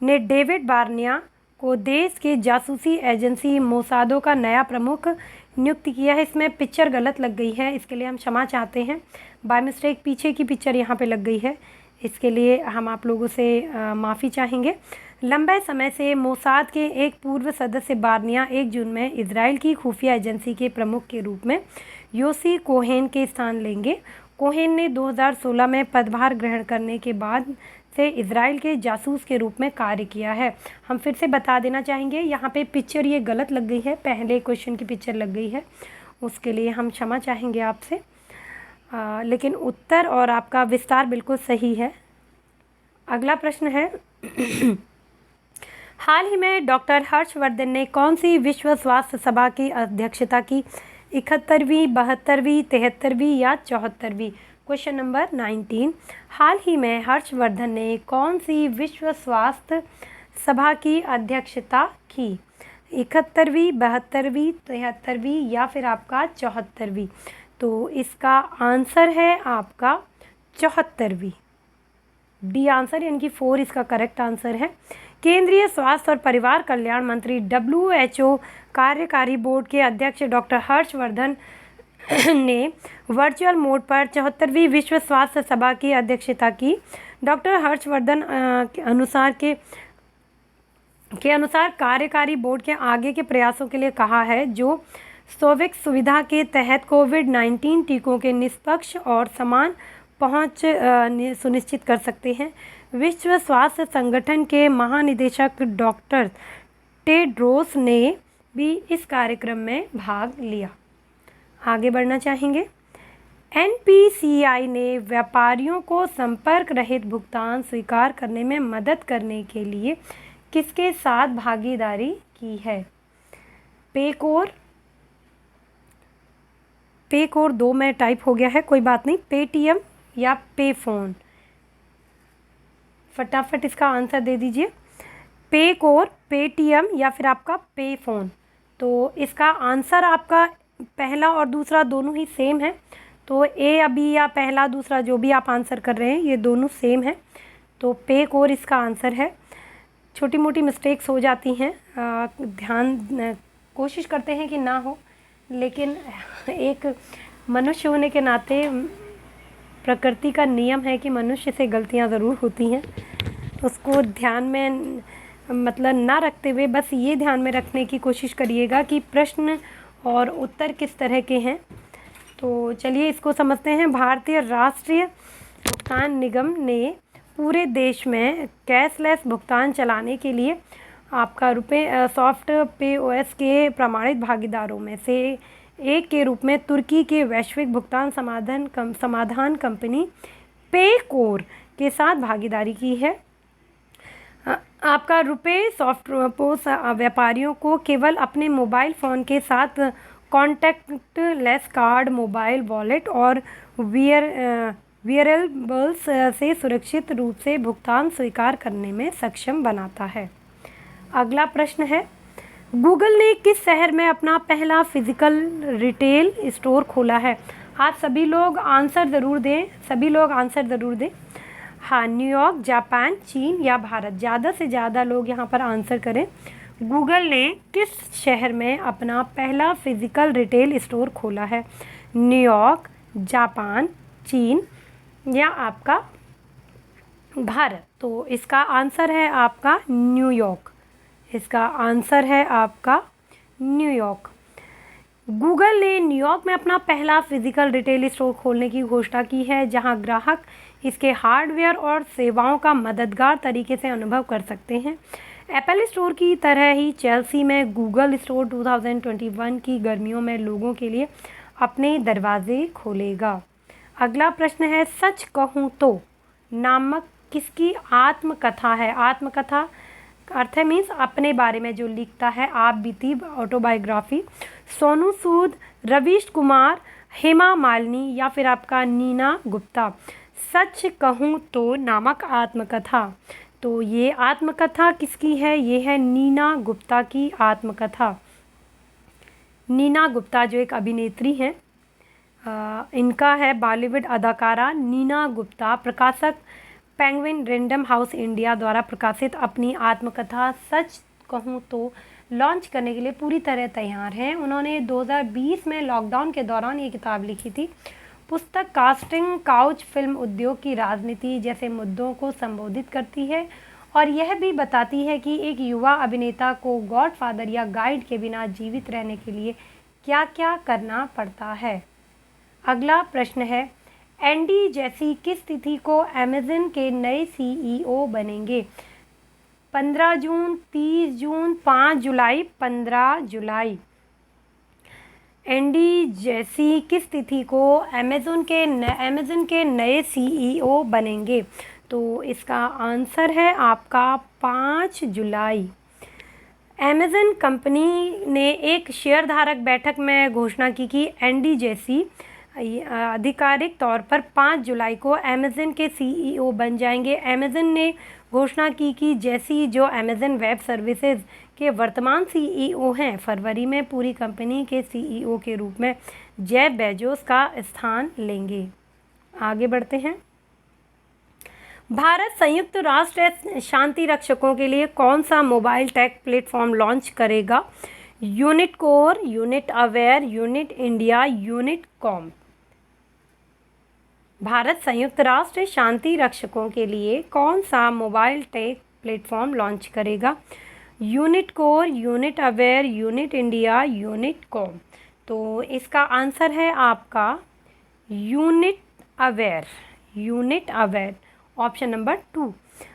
ने डेविड बार्निया को देश के जासूसी एजेंसी मोसादो का नया प्रमुख नियुक्त किया है। इसमें पिक्चर गलत लग गई है, इसके लिए हम क्षमा चाहते हैं। बाय मिस्टेक पीछे की पिक्चर यहाँ पे लग गई है, इसके लिए हम आप लोगों से माफ़ी चाहेंगे। लंबे समय से मोसाद के एक पूर्व सदस्य बार्निया 1 जून में इजराइल की खुफिया एजेंसी के प्रमुख के रूप में योसी कोहेन के स्थान लेंगे। कोहेन ने 2016 में पदभार ग्रहण करने के बाद से इजराइल के जासूस के रूप में कार्य किया है। हम फिर से बता देना चाहेंगे, यहाँ पे पिक्चर ये गलत लग गई है, पहले क्वेश्चन की पिक्चर लग गई है, उसके लिए हम क्षमा चाहेंगे आपसे। लेकिन उत्तर और आपका विस्तार बिल्कुल सही है। अगला प्रश्न है हाल ही में डॉक्टर हर्षवर्धन ने कौन सी विश्व स्वास्थ्य सभा की अध्यक्षता की? 71वीं, 72वीं, 73वीं या 74वीं? Question number 19। हाल ही में हर्षवर्धन ने कौन सी विश्व स्वास्थ्य सभा की अध्यक्षता की? 71वीं, 72वीं, 73वीं या फिर आपका 74वीं? तो इसका आंसर है आपका 74वीं। डी आंसर यानी कि 4 इसका करेक्ट आंसर है। केंद्रीय स्वास्थ्य और परिवार कल्याण मंत्री WHO कार्यकारी बोर्ड के अध्यक्ष डॉक्टर हर्षवर्धन ने वर्चुअल मोड पर 74वीं विश्व स्वास्थ्य सभा की अध्यक्षता की। डॉक्टर हर्षवर्धन के अनुसार कार्यकारी बोर्ड के आगे के प्रयासों के लिए कहा है, जो सोविक्स सुविधा के तहत कोविड-19 टीकों के निष्पक्ष और समान पहुंच सुनिश्चित कर सकते हैं। विश्व स्वास्थ्य संगठन के महानिदेशक डॉक्टर टेड्रोस ने भी इस कार्यक्रम में भाग लिया। आगे बढ़ना चाहेंगे। NPCI ने व्यापारियों को संपर्क रहित भुगतान स्वीकार करने में मदद करने के लिए किसके साथ भागीदारी की है? पेकोर 2 में टाइप हो गया है, कोई बात नहीं। पेटीएम या पेफोन? फटाफट इसका आंसर दे दीजिए। पेकोर, पेटीएम या फिर आपका पेफोन? तो इसका आंसर आपका पहला और दूसरा दोनों ही सेम है। तो ए अभी या पहला दूसरा जो भी आप आंसर कर रहे हैं ये दोनों सेम है। तो पे कोर इसका आंसर है। छोटी मोटी मिस्टेक्स हो जाती हैं, कोशिश करते हैं कि ना हो, लेकिन एक मनुष्य होने के नाते प्रकृति का नियम है कि मनुष्य से गलतियां ज़रूर होती हैं। उसको ध्यान में ना रखते हुए बस ये ध्यान में रखने की कोशिश करिएगा कि प्रश्न और उत्तर किस तरह के हैं। तो चलिए इसको समझते हैं। भारतीय राष्ट्रीय भुगतान निगम ने पूरे देश में कैशलेस भुगतान चलाने के लिए आपका सॉफ्ट POS के प्रमाणित भागीदारों में से एक के रूप में तुर्की के वैश्विक भुगतान समाधान कंपनी पेकोर के साथ भागीदारी की है। आपका सॉफ्ट पोस व्यापारियों को केवल अपने मोबाइल फ़ोन के साथ कॉन्टैक्टलेस कार्ड, मोबाइल वॉलेट और वियरेबल्स से सुरक्षित रूप से भुगतान स्वीकार करने में सक्षम बनाता है। अगला प्रश्न है, गूगल ने किस शहर में अपना पहला फिजिकल रिटेल स्टोर खोला है? आप सभी लोग आंसर ज़रूर दें। हाँ, न्यूयॉर्क, जापान, चीन या भारत। ज़्यादा से ज़्यादा लोग यहाँ पर आंसर करें। गूगल ने किस शहर में अपना पहला फिजिकल रिटेल स्टोर खोला है? न्यूयॉर्क, जापान, चीन या आपका भारत। तो इसका आंसर है आपका न्यूयॉर्क। गूगल ने न्यूयॉर्क में अपना पहला फिजिकल रिटेल स्टोर खोलने की घोषणा की है, जहां ग्राहक इसके हार्डवेयर और सेवाओं का मददगार तरीके से अनुभव कर सकते हैं। एप्पल स्टोर की तरह ही चेल्सी में गूगल स्टोर 2021 की गर्मियों में लोगों के लिए अपने दरवाजे खोलेगा। अगला प्रश्न है, सच कहूँ तो नामक किसकी आत्मकथा है? आत्मकथा अर्थ है मीन्स अपने बारे में जो लिखता है, आप बीती ऑटोबायोग्राफी। सोनू सूद, रवीश कुमार, हेमा मालिनी या फिर आपका नीना गुप्ता। सच कहूँ तो नामक आत्मकथा, तो ये आत्मकथा किसकी है? ये है नीना गुप्ता की आत्मकथा। नीना गुप्ता जो एक अभिनेत्री हैं, इनका है बॉलीवुड अदाकारा नीना गुप्ता प्रकाशक पेंगुइन रैंडम हाउस इंडिया द्वारा प्रकाशित अपनी आत्मकथा सच कहूँ तो लॉन्च करने के लिए पूरी तरह तैयार हैं। उन्होंने 2020 में लॉकडाउन के दौरान ये किताब लिखी थी। पुस्तक कास्टिंग काउच फिल्म उद्योग की राजनीति जैसे मुद्दों को संबोधित करती है और यह भी बताती है कि एक युवा अभिनेता को गॉडफादर या गाइड के बिना जीवित रहने के लिए क्या क्या करना पड़ता है। अगला प्रश्न है, एंडी जेसी किस तिथि को अमेज़न के नए CEO बनेंगे? 15 जून, 30 जून, 5 जुलाई, 15 जुलाई। एंडी जेसी किस तिथि को अमेज़न के नए CEO बनेंगे? तो इसका आंसर है आपका 5 जुलाई। अमेज़न कंपनी ने एक शेयरधारक बैठक में घोषणा की कि एंडी जेसी आधिकारिक तौर पर 5 जुलाई को अमेज़न के CEO बन जाएंगे। अमेज़न ने घोषणा की कि जेसी, जो अमेज़न वेब सर्विसेज के वर्तमान CEO हैं, फरवरी में पूरी कंपनी के CEO के रूप में जेफ बेजोस का स्थान लेंगे। आगे बढ़ते हैं। भारत संयुक्त राष्ट्र शांति रक्षकों के लिए कौन सा मोबाइल टेक प्लेटफॉर्म लॉन्च करेगा? Unit core, unit aware, unit India, unit com. Bharat संयुक्त राष्ट्र शांति रक्षकों के लिए कौन सा मोबाइल टेक प्लेटफॉर्म लॉन्च करेगा? Unit core, unit aware, unit India, unit com. तो इसका आंसर है आपका unit aware, option number 2।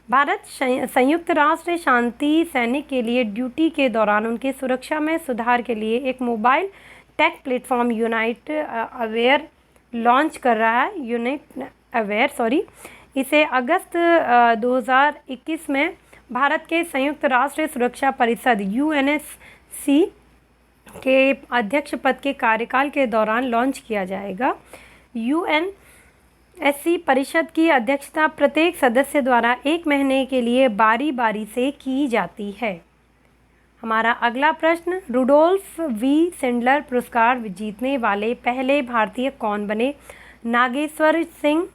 Bharat संयुक्त राष्ट्र शांति सैनिक के लिए ड्यूटी के दौरान उनकी सुरक्षा में सुधार के लिए एक mobile take platform unit aware launch कर रहा है। इसे अगस्त 2021 में भारत के संयुक्त राष्ट्र सुरक्षा परिषद UNSC के अध्यक्ष पद के कार्यकाल के दौरान लॉन्च किया जाएगा। UNSC परिषद की अध्यक्षता प्रत्येक सदस्य द्वारा 1 महीने के लिए बारी बारी से की जाती है। हमारा अगला प्रश्न, रुडोल्फ वी सेंडलर पुरस्कार जीतने वाले पहले भारतीय कौन बने? नागेश्वर सिंह,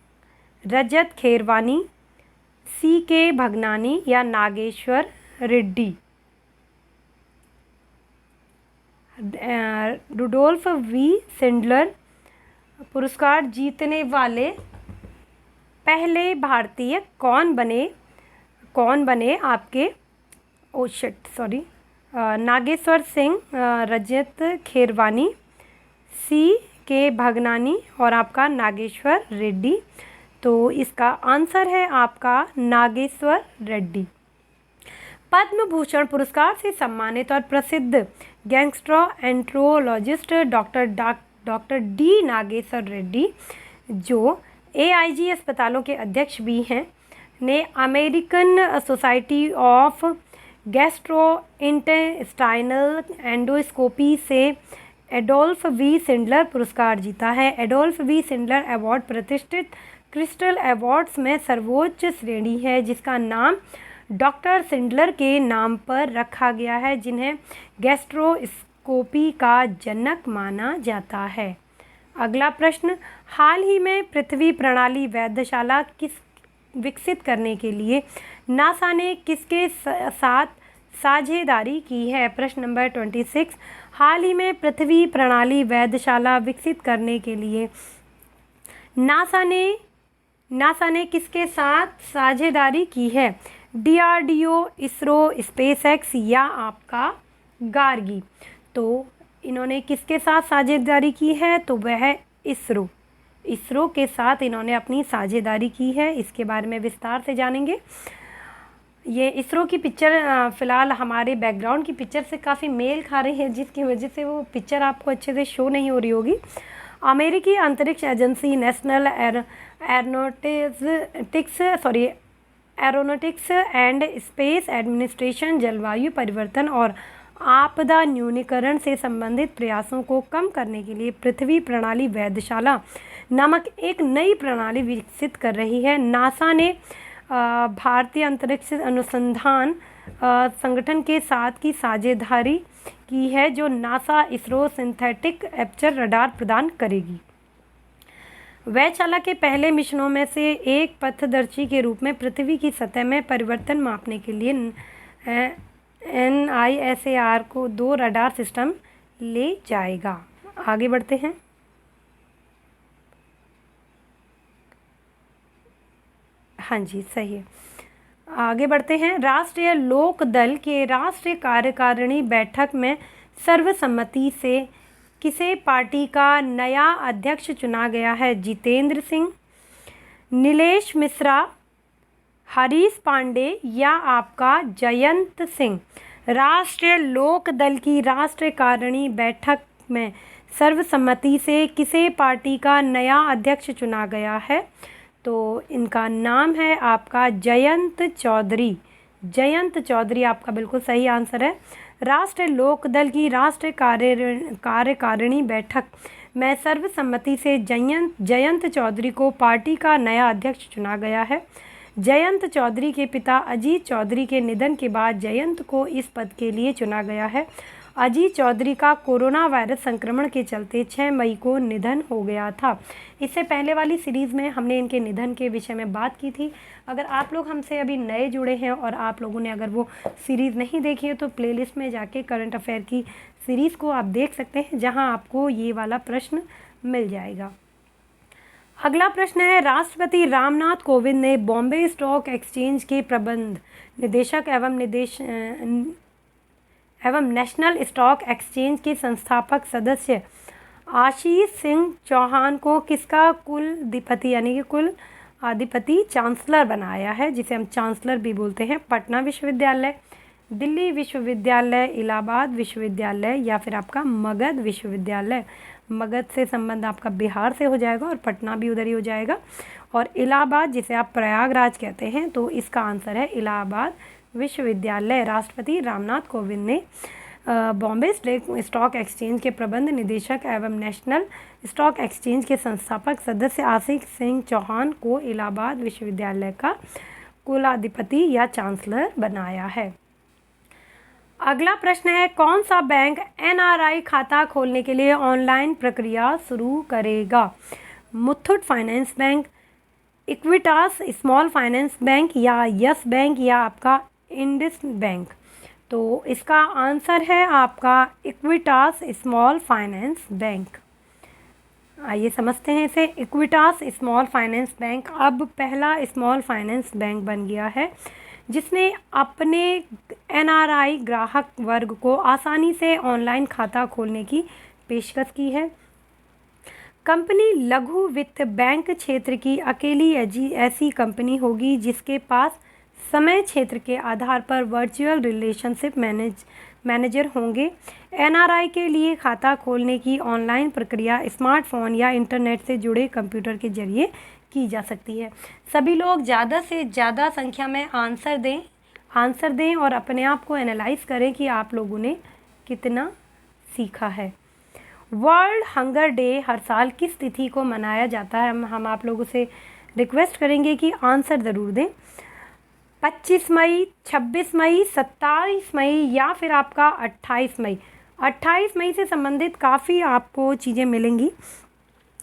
रजत खेरवानी, सी के भगनानी या Nageshwar Reddy? Rudolf V Schindler पुरस्कार जीतने वाले पहले भारतीय कौन बने आपके? नागेश्वर सिंह, रजत खेरवानी, सी के भगनानी और आपका नागेश्वर रेड्डी। तो इसका आंसर है आपका नागेश्वर रेड्डी। पद्म भूषण पुरस्कार से सम्मानित और प्रसिद्ध gastroenterologist doctor D Nageshwar Reddy, जो AIG अस्पतालों के अध्यक्ष भी हैं, ने American society of gastrointestinal endoscopy से एडोल्फ वी शिंडलर पुरस्कार जीता है। एडोल्फ वी शिंडलर अवार्ड प्रतिष्ठित क्रिस्टल अवार्ड्स में सर्वोच्च श्रेणी है, जिसका नाम डॉक्टर शिंडलर के नाम पर रखा गया है, जिन्हें गैस्ट्रोस्कोपी का जनक माना जाता है। अगला प्रश्न, हाल ही में पृथ्वी प्रणाली वेधशाला विकसित करने के लिए नासा ने किसके साथ साझेदारी की है? प्रश्न नंबर 26, हाल ही में पृथ्वी प्रणाली वेधशाला विकसित करने के लिए नासा ने किसके साथ साझेदारी की है? DRDO, इसरो, स्पेसएक्स या आपका गार्गी? तो इन्होंने किसके साथ साझेदारी की है? तो वह है इसरो के साथ इन्होंने अपनी साझेदारी की है। इसके बारे में विस्तार से जानेंगे। ये इसरो की पिक्चर फ़िलहाल हमारे बैकग्राउंड की पिक्चर से काफ़ी मेल खा रही है, जिसकी वजह से वो पिक्चर आपको अच्छे से शो नहीं हो रही होगी। अमेरिकी अंतरिक्ष agency national aeronautics and space administration जलवायु परिवर्तन और आपदा न्यूनीकरण से संबंधित प्रयासों को कम करने के लिए पृथ्वी प्रणाली वेधशाला नामक एक नई प्रणाली विकसित कर रही है। नासा ने भारतीय अंतरिक्ष अनुसंधान संगठन के साथ की साझेदारी की है, जो NASA ISRO synthetic aperture radar प्रदान करेगी। वेधशाला के पहले मिशनों में से एक पथदर्शी के रूप में पृथ्वी की सतह में परिवर्तन मापने के लिए NISAR को 2 रडार सिस्टम ले जाएगा। आगे बढ़ते हैं। हाँ जी, सही है। आगे बढ़ते हैं। राष्ट्रीय लोक दल के राष्ट्रीय कार्यकारिणी बैठक में सर्वसम्मति से किसे पार्टी का नया अध्यक्ष चुना गया है? जितेंद्र सिंह, नीलेश मिश्रा, हरीश पांडे या आपका जयंत सिंह? राष्ट्रीय लोक दल की राष्ट्रीय कार्यकारिणी बैठक में सर्वसम्मति से किसे पार्टी का नया अध्यक्ष चुना गया है? तो इनका नाम है आपका जयंत चौधरी। जयंत चौधरी आपका बिल्कुल सही आंसर है। राष्ट्रीय लोक दल की राष्ट्रीय कार्यकारिणी बैठक में सर्वसम्मति से जयंत चौधरी को पार्टी का नया अध्यक्ष चुना गया है। जयंत चौधरी के पिता अजीत चौधरी के निधन के बाद जयंत को इस पद के लिए चुना गया है। अजीत चौधरी का कोरोना वायरस संक्रमण के चलते 6 मई को निधन हो गया था। इससे पहले वाली सीरीज़ में हमने इनके निधन के विषय में बात की थी। अगर आप लोग हमसे अभी नए जुड़े हैं और आप लोगों ने अगर वो सीरीज़ नहीं देखी है तो प्लेलिस्ट में जाके करंट अफेयर की सीरीज़ को आप देख सकते हैं, जहां आपको ये वाला प्रश्न मिल जाएगा। अगला प्रश्न है, राष्ट्रपति रामनाथ कोविंद ने बॉम्बे स्टॉक एक्सचेंज के प्रबंध निदेशक एवं नेशनल स्टॉक एक्सचेंज के संस्थापक सदस्य आशीष सिंह चौहान को किसका कुलाधिपति यानी कि कुल अधिपति चांसलर बनाया है, जिसे हम चांसलर भी बोलते हैं? पटना विश्वविद्यालय, दिल्ली विश्वविद्यालय, इलाहाबाद विश्वविद्यालय या फिर आपका मगध विश्वविद्यालय? मगध से संबंध आपका बिहार से हो जाएगा और पटना भी उधर ही हो जाएगा। और इलाहाबाद, जिसे आप प्रयागराज कहते हैं, तो इसका आंसर है इलाहाबाद विश्वविद्यालय। राष्ट्रपति रामनाथ कोविंद ने बॉम्बे स्टॉक एक्सचेंज के प्रबंध निदेशक एवं नेशनल स्टॉक एक्सचेंज के संस्थापक सदस्य आशीष सिंह चौहान को इलाहाबाद विश्वविद्यालय का कुलाधिपति या चांसलर बनाया है। अगला प्रश्न है, कौन सा बैंक NRI खाता खोलने के लिए ऑनलाइन प्रक्रिया शुरू करेगा? Muthoot finance bank, Equitas small finance bank या यस बैंक या आपका इंडस बैंक? तो इसका आंसर है आपका इक्विटास स्मॉल फाइनेंस बैंक। आइए समझते हैं इसे। इक्विटास स्मॉल फाइनेंस बैंक अब पहला स्मॉल फाइनेंस बैंक बन गया है जिसने अपने एनआरआई ग्राहक वर्ग को आसानी से ऑनलाइन खाता खोलने की पेशकश की है। कंपनी लघु वित्त बैंक क्षेत्र की अकेली ऐसी कंपनी होगी जिसके पास समय क्षेत्र के आधार पर वर्चुअल रिलेशनशिप मैनेजर होंगे। एनआरआई के लिए खाता खोलने की ऑनलाइन प्रक्रिया स्मार्टफोन या इंटरनेट से जुड़े कंप्यूटर के जरिए की जा सकती है। सभी लोग ज़्यादा से ज़्यादा संख्या में आंसर दें और अपने आप को एनालाइज करें कि आप लोगों ने कितना सीखा है। वर्ल्ड हंगर डे हर साल किस तिथि को मनाया जाता है? हम आप लोगों से रिक्वेस्ट करेंगे कि आंसर ज़रूर दें। 25 मई, 26 मई, 27 मई या फिर आपका 28 मई। 28 मई से संबंधित काफ़ी आपको चीज़ें मिलेंगी,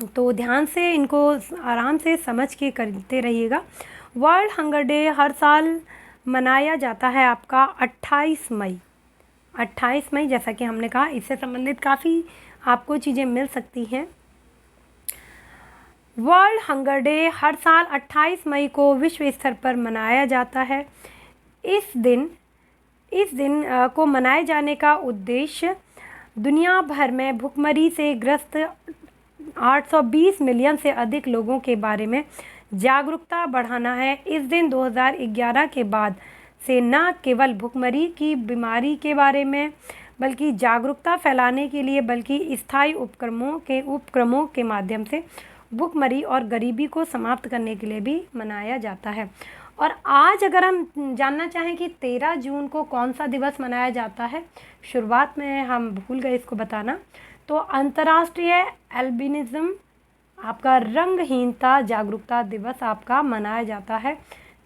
तो ध्यान से इनको आराम से समझ के करते रहिएगा। वर्ल्ड हंगर डे हर साल मनाया जाता है आपका 28 मई। 28 मई, जैसा कि हमने कहा, इससे संबंधित काफ़ी आपको चीज़ें मिल सकती हैं। वर्ल्ड हंगर डे हर साल 28 मई को विश्व स्तर पर मनाया जाता है। इस दिन को मनाए जाने का उद्देश्य दुनिया भर में भुखमरी से ग्रस्त 820 मिलियन से अधिक लोगों के बारे में जागरूकता बढ़ाना है। इस दिन 2011 के बाद से न केवल भुखमरी की बीमारी के बारे में बल्कि जागरूकता फैलाने के लिए बल्कि स्थायी उपक्रमों के माध्यम से भुखमरी और गरीबी को समाप्त करने के लिए भी मनाया जाता है। और आज अगर हम जानना चाहें कि 13 जून को कौन सा दिवस मनाया जाता है, शुरुआत में हम भूल गए इसको बताना, तो अंतर्राष्ट्रीय एल्बिनिज्म आपका रंगहीनता जागरूकता दिवस आपका मनाया जाता है।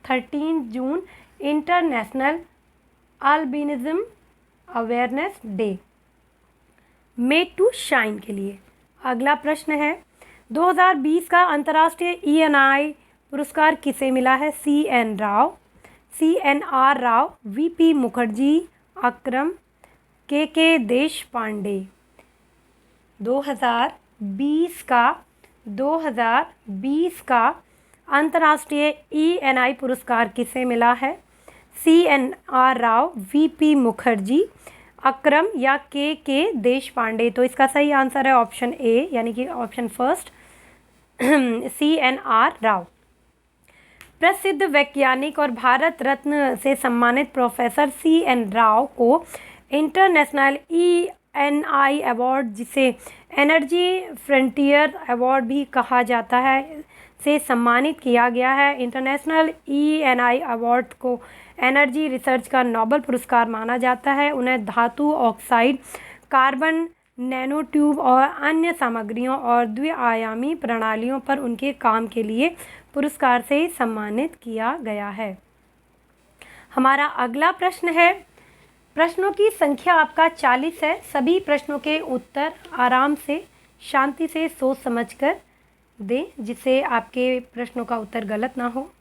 13 June international albinism awareness day. Made to shine के लिए अगला प्रश्न है, 2020 का अंतर्राष्ट्रीय ENI पुरस्कार किसे मिला है? CNR राव, VP मुखर्जी, अक्रम, KK देशपांडे। 2020 का अंतर्राष्ट्रीय ENI पुरस्कार किसे मिला है? CNR राव, VP मुखर्जी, अक्रम या KK देशपांडे। तो इसका सही आंसर है ऑप्शन ए, यानी कि ऑप्शन फर्स्ट CNR राव। प्रसिद्ध वैज्ञानिक और भारत रत्न से सम्मानित प्रोफेसर CN राव को इंटरनेशनल ENI अवार्ड, जिसे एनर्जी फ्रंटियर अवार्ड भी कहा जाता है, से सम्मानित किया गया है। इंटरनेशनल ENI अवार्ड को एनर्जी रिसर्च का नोबेल पुरस्कार माना जाता है। उन्हें धातु ऑक्साइड, कार्बन नैनो ट्यूब और अन्य सामग्रियों और द्विआयामी प्रणालियों पर उनके काम के लिए पुरस्कार से सम्मानित किया गया है। हमारा अगला प्रश्न है, प्रश्नों की संख्या आपका 40 है। सभी प्रश्नों के उत्तर आराम से शांति से सोच समझकर दें, जिससे आपके प्रश्नों का उत्तर गलत ना हो।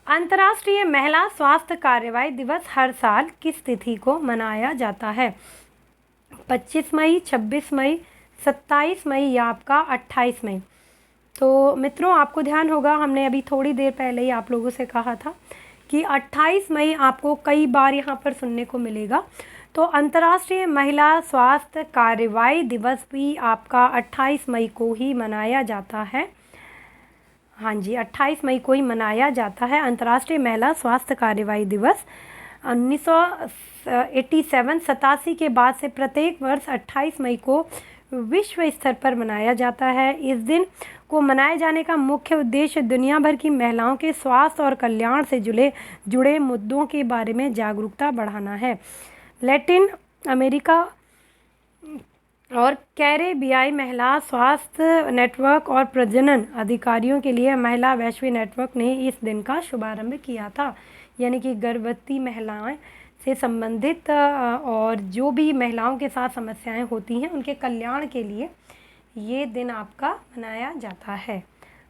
अंतर्राष्ट्रीय महिला स्वास्थ्य कार्यवाही दिवस हर साल किस तिथि को मनाया जाता है? 25 मई, 26 मई, 27 मई या आपका 28 मई। तो मित्रों, आपको ध्यान होगा, हमने अभी थोड़ी देर पहले ही आप लोगों से कहा था कि 28 मई आपको कई बार यहाँ पर सुनने को मिलेगा। तो अंतर्राष्ट्रीय महिला स्वास्थ्य कार्यवाही दिवस भी आपका 28 मई को ही मनाया जाता है। हाँ जी, 28 मई को ही मनाया जाता है अंतर्राष्ट्रीय महिला स्वास्थ्य कार्यवाही दिवस। 1987 के बाद से प्रत्येक वर्ष 28 मई को विश्व स्तर पर मनाया जाता है। इस दिन को मनाए जाने का मुख्य उद्देश्य दुनिया भर की महिलाओं के स्वास्थ्य और कल्याण से जुड़े मुद्दों के बारे में जागरूकता बढ़ाना है। लैटिन अमेरिका और कैरेबियाई महिला स्वास्थ्य नेटवर्क और प्रजनन अधिकारियों के लिए महिला वैश्विक नेटवर्क ने इस दिन का शुभारंभ किया था। यानी कि गर्भवती महिलाएं से संबंधित और जो भी महिलाओं के साथ समस्याएं होती हैं उनके कल्याण के लिए ये दिन आपका मनाया जाता है।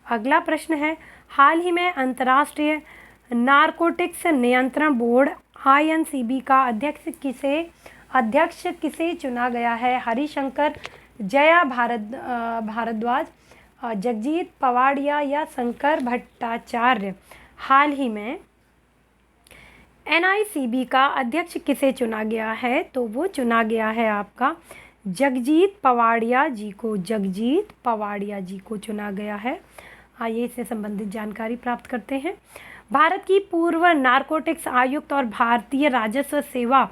अगला प्रश्न है, हाल ही में अंतर्राष्ट्रीय नारकोटिक्स नियंत्रण बोर्ड INCB का अध्यक्ष किसे चुना गया है? हरिशंकर, जया भारद्वाज, जगजीत पवाड़िया या शंकर भट्टाचार्य। हाल ही में NICB का अध्यक्ष किसे चुना गया है? तो वो चुना गया है आपका जगजीत पवाड़िया जी को चुना गया है। आइए इससे संबंधित जानकारी प्राप्त करते हैं। भारत की पूर्व नारकोटिक्स आयुक्त और भारतीय राजस्व सेवा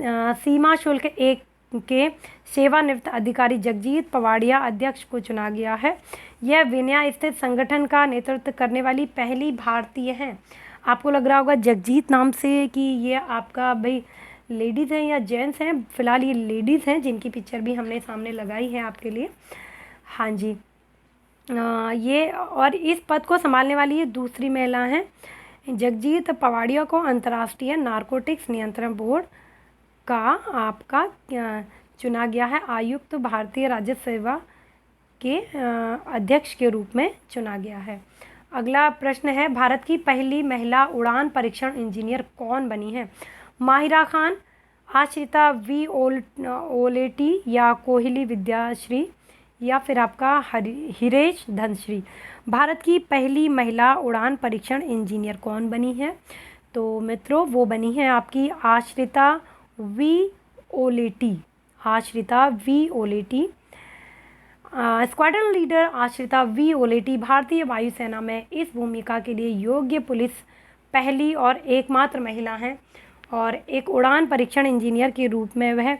सीमा शुल्क एक के सेवानिवृत्त अधिकारी जगजीत पवाड़िया अध्यक्ष को चुना गया है। यह विनया स्थित संगठन का नेतृत्व करने वाली पहली भारतीय हैं। आपको लग रहा होगा जगजीत नाम से कि ये आपका भाई लेडीज़ हैं या जेंट्स हैं। फिलहाल ये लेडीज़ हैं जिनकी पिक्चर भी हमने सामने लगाई है आपके लिए। हाँ जी, ये और इस पद को संभालने वाली ये दूसरी महिला हैं। जगजीत पवाड़िया को अंतर्राष्ट्रीय नारकोटिक्स नियंत्रण बोर्ड का आपका चुना गया है आयुक्त भारतीय राजस्व सेवा के अध्यक्ष के रूप में चुना गया है। अगला प्रश्न है, भारत की पहली महिला उड़ान परीक्षण इंजीनियर कौन बनी है? माहिरा खान, आश्रिता वी ओलेटी या कोहली विद्याश्री या फिर आपका हिरेश धनश्री। भारत की पहली महिला उड़ान परीक्षण इंजीनियर कौन बनी है? तो मित्रों वो बनी है आपकी Ashrita V Oleti. Squadron leader Ashrita V Oleti भारतीय वायुसेना में इस भूमिका के लिए योग्य पुलिस पहली और एकमात्र महिला हैं और एक उड़ान परीक्षण इंजीनियर के रूप में वह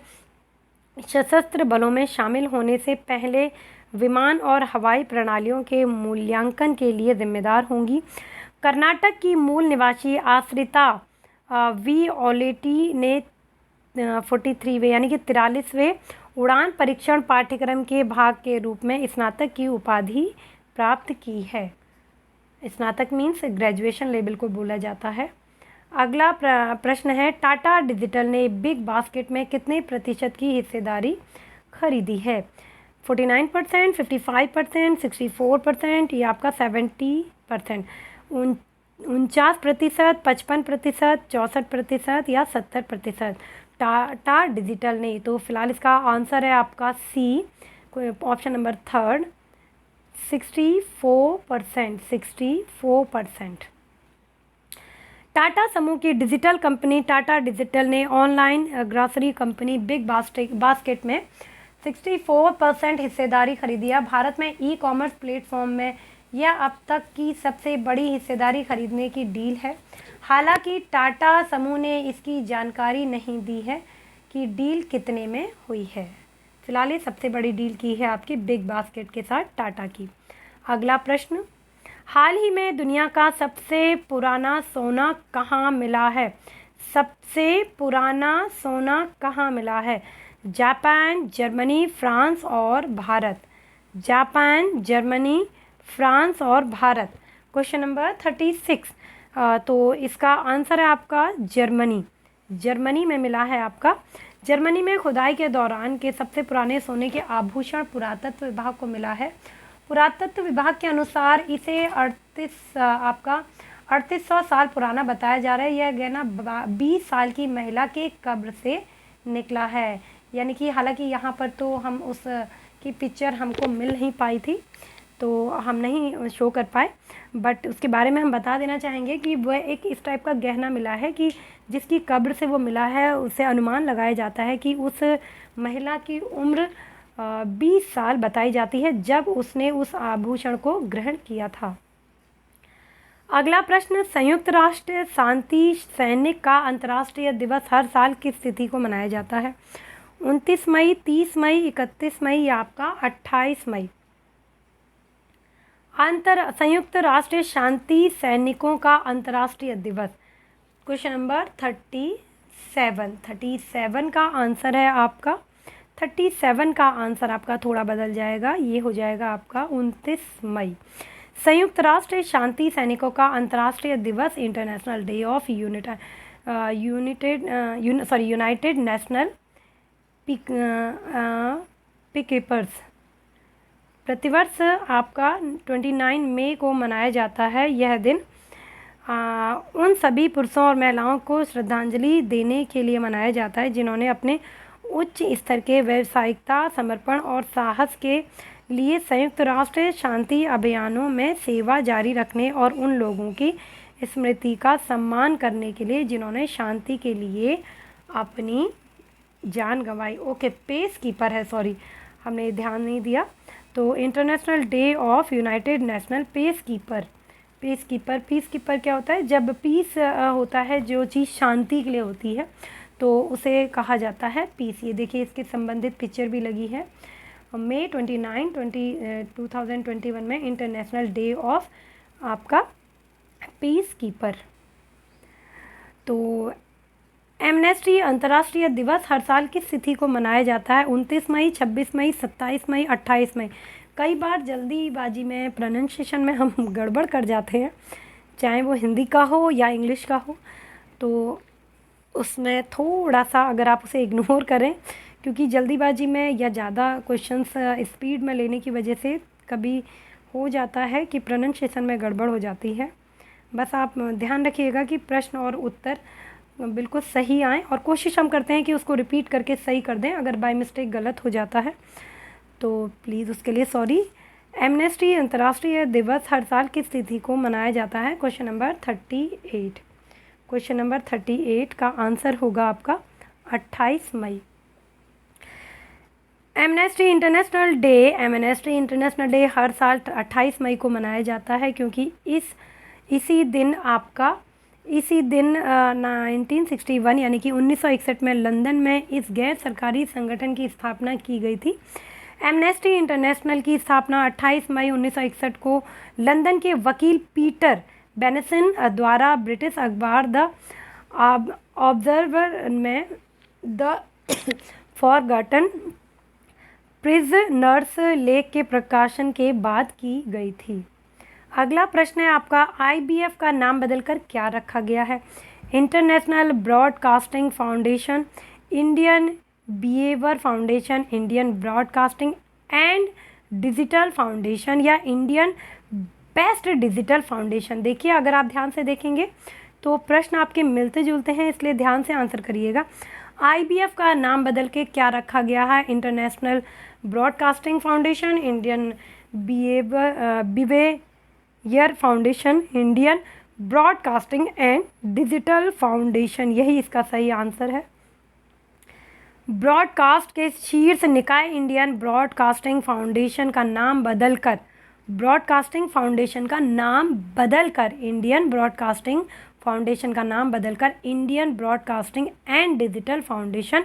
सशस्त्र बलों में शामिल होने से पहले विमान और हवाई प्रणालियों के मूल्यांकन के लिए जिम्मेदार होंगी। कर्नाटक की मूल निवासी आश्रिता वी ओलेटी ने 43वें यानी कि 43वें उड़ान परीक्षण पाठ्यक्रम के भाग के रूप में स्नातक की उपाधि प्राप्त की है। स्नातक मीन्स ग्रेजुएशन लेवल को बोला जाता है। अगला प्रश्न है, टाटा डिजिटल ने बिग बास्केट में कितने प्रतिशत की हिस्सेदारी खरीदी है? 49%, 55%, 64% या आपका 70%, 49%, 55%, 64% या 70%। टाटा डिजिटल ने, तो फिलहाल इसका आंसर है आपका सी, ऑप्शन नंबर 3, 64%। टाटा समूह की डिजिटल कंपनी टाटा डिजिटल ने online grocery company big basket में 64% हिस्सेदारी खरीदी है। भारत में ई कॉमर्स प्लेटफॉर्म में यह अब तक की सबसे बड़ी हिस्सेदारी खरीदने की डील है। हालांकि टाटा समूह ने इसकी जानकारी नहीं दी है कि डील कितने में हुई है। फिलहाल ये सबसे बड़ी डील की है आपकी बिग बास्केट के साथ टाटा की। अगला प्रश्न, हाल ही में दुनिया का सबसे पुराना सोना कहाँ मिला है? सबसे पुराना सोना कहाँ मिला है? जापान, जर्मनी, फ्रांस और भारत। जापान, जर्मनी, फ्रांस और भारत। क्वेश्चन नंबर 36, तो इसका आंसर है आपका जर्मनी में मिला है आपका। जर्मनी में खुदाई के दौरान के सबसे पुराने सोने के आभूषण पुरातत्व विभाग को मिला है। पुरातत्व विभाग के अनुसार इसे 3800 साल पुराना बताया जा रहा है। यह गहना 20 साल की महिला के कब्र से निकला है। यानी कि हालांकि यहाँ पर तो हम उस की पिक्चर हमको मिल नहीं पाई थी तो हम नहीं शो कर पाए, बट उसके बारे में हम बता देना चाहेंगे कि वह एक इस टाइप का गहना मिला है कि जिसकी कब्र से वो मिला है। उससे अनुमान लगाया जाता है कि उस महिला की उम्र 20 साल बताई जाती है जब उसने उस आभूषण को ग्रहण किया था। अगला प्रश्न, संयुक्त राष्ट्र शांति सैनिक का अंतर्राष्ट्रीय दिवस हर साल किस तिथि को मनाया जाता है? 29 मई, 30 मई, 31 मई या आपका 28 मई। संयुक्त राष्ट्र शांति सैनिकों का अंतर्राष्ट्रीय दिवस, क्वेश्चन नंबर 37 का आंसर है आपका। 37 का आंसर आपका थोड़ा बदल जाएगा, ये हो जाएगा आपका 29 मई। संयुक्त राष्ट्र शांति सैनिकों का अंतर्राष्ट्रीय दिवस, international day of United national peacekeepers प्रतिवर्ष आपका 29 मई को मनाया जाता है। यह दिन उन सभी पुरुषों और महिलाओं को श्रद्धांजलि देने के लिए मनाया जाता है जिन्होंने अपने उच्च स्तर के व्यावसायिकता, समर्पण और साहस के लिए संयुक्त राष्ट्र शांति अभियानों में सेवा जारी रखने और उन लोगों की स्मृति का सम्मान करने के लिए जिन्होंने शांति के लिए अपनी जान गंवाई। ओके, पेस कीपर है, सॉरी हमने ध्यान नहीं दिया। तो international day of United national piece keeper. Piece keeper क्या होता है? जब पीस होता है, जो चीज़ शांति के लिए होती है, तो उसे कहा जाता है पीस। ये देखिए, इसके संबंधित पिक्चर भी लगी है। मई 29, 2021 में इंटरनेशनल डे ऑफ आपका पीस कीपर। तो एमनेस्टी अंतर्राष्ट्रीय दिवस हर साल किस तिथि को मनाया जाता है? 29 मई, 26 मई, 27 मई, 28 मई। कई बार जल्दीबाजी में प्रोनाउंसिएशन में हम गड़बड़ कर जाते हैं, चाहे वो हिंदी का हो या इंग्लिश का हो, तो उसमें थोड़ा सा अगर आप उसे इग्नोर करें, क्योंकि जल्दीबाजी में या ज़्यादा क्वेश्चंस स्पीड में लेने की वजह से कभी हो जाता है कि प्रोनाउंसिएशन में गड़बड़ हो जाती है। बस आप ध्यान रखिएगा कि प्रश्न और उत्तर बिल्कुल सही आए, और कोशिश हम करते हैं कि उसको रिपीट करके सही कर दें। अगर बाय मिस्टेक गलत हो जाता है तो प्लीज़ उसके लिए सॉरी। एमनेस्टी अंतर्राष्ट्रीय दिवस हर साल किस तिथि को मनाया जाता है? Question number 38। क्वेश्चन नंबर 38 का आंसर होगा आपका 28 मई। एमनेस्टी इंटरनेशनल डे हर साल 28 मई को मनाया जाता है, क्योंकि इसी दिन 1961 यानी कि 1961 में लंदन में इस गैर सरकारी संगठन की स्थापना की गई थी। एमनेस्टी इंटरनेशनल की स्थापना 28 मई 1961 को लंदन के वकील पीटर बेनेसन द्वारा ब्रिटिश अखबार द ऑब्जर्वर में द फॉरगॉटन प्रिजनर्स लेख के प्रकाशन के बाद की गई थी। अगला प्रश्न है आपका, IBF का नाम बदलकर क्या रखा गया है? International broadcasting foundation, Indian behaviour foundation, Indian broadcasting and digital foundation, या इंडियन बेस्ट डिजिटल फाउंडेशन। देखिए, अगर आप ध्यान से देखेंगे तो प्रश्न आपके मिलते जुलते हैं, इसलिए ध्यान से आंसर करिएगा। IBF का नाम बदल के क्या रखा गया है? International broadcasting foundation, Indian behaviour foundation, Indian broadcasting and digital foundation, यही इसका सही आंसर है। ब्रॉडकास्ट के शीर्ष निकाय इंडियन ब्रॉडकास्टिंग फाउंडेशन का नाम बदलकर इंडियन ब्रॉडकास्टिंग फाउंडेशन का नाम बदलकर Indian broadcasting and digital foundation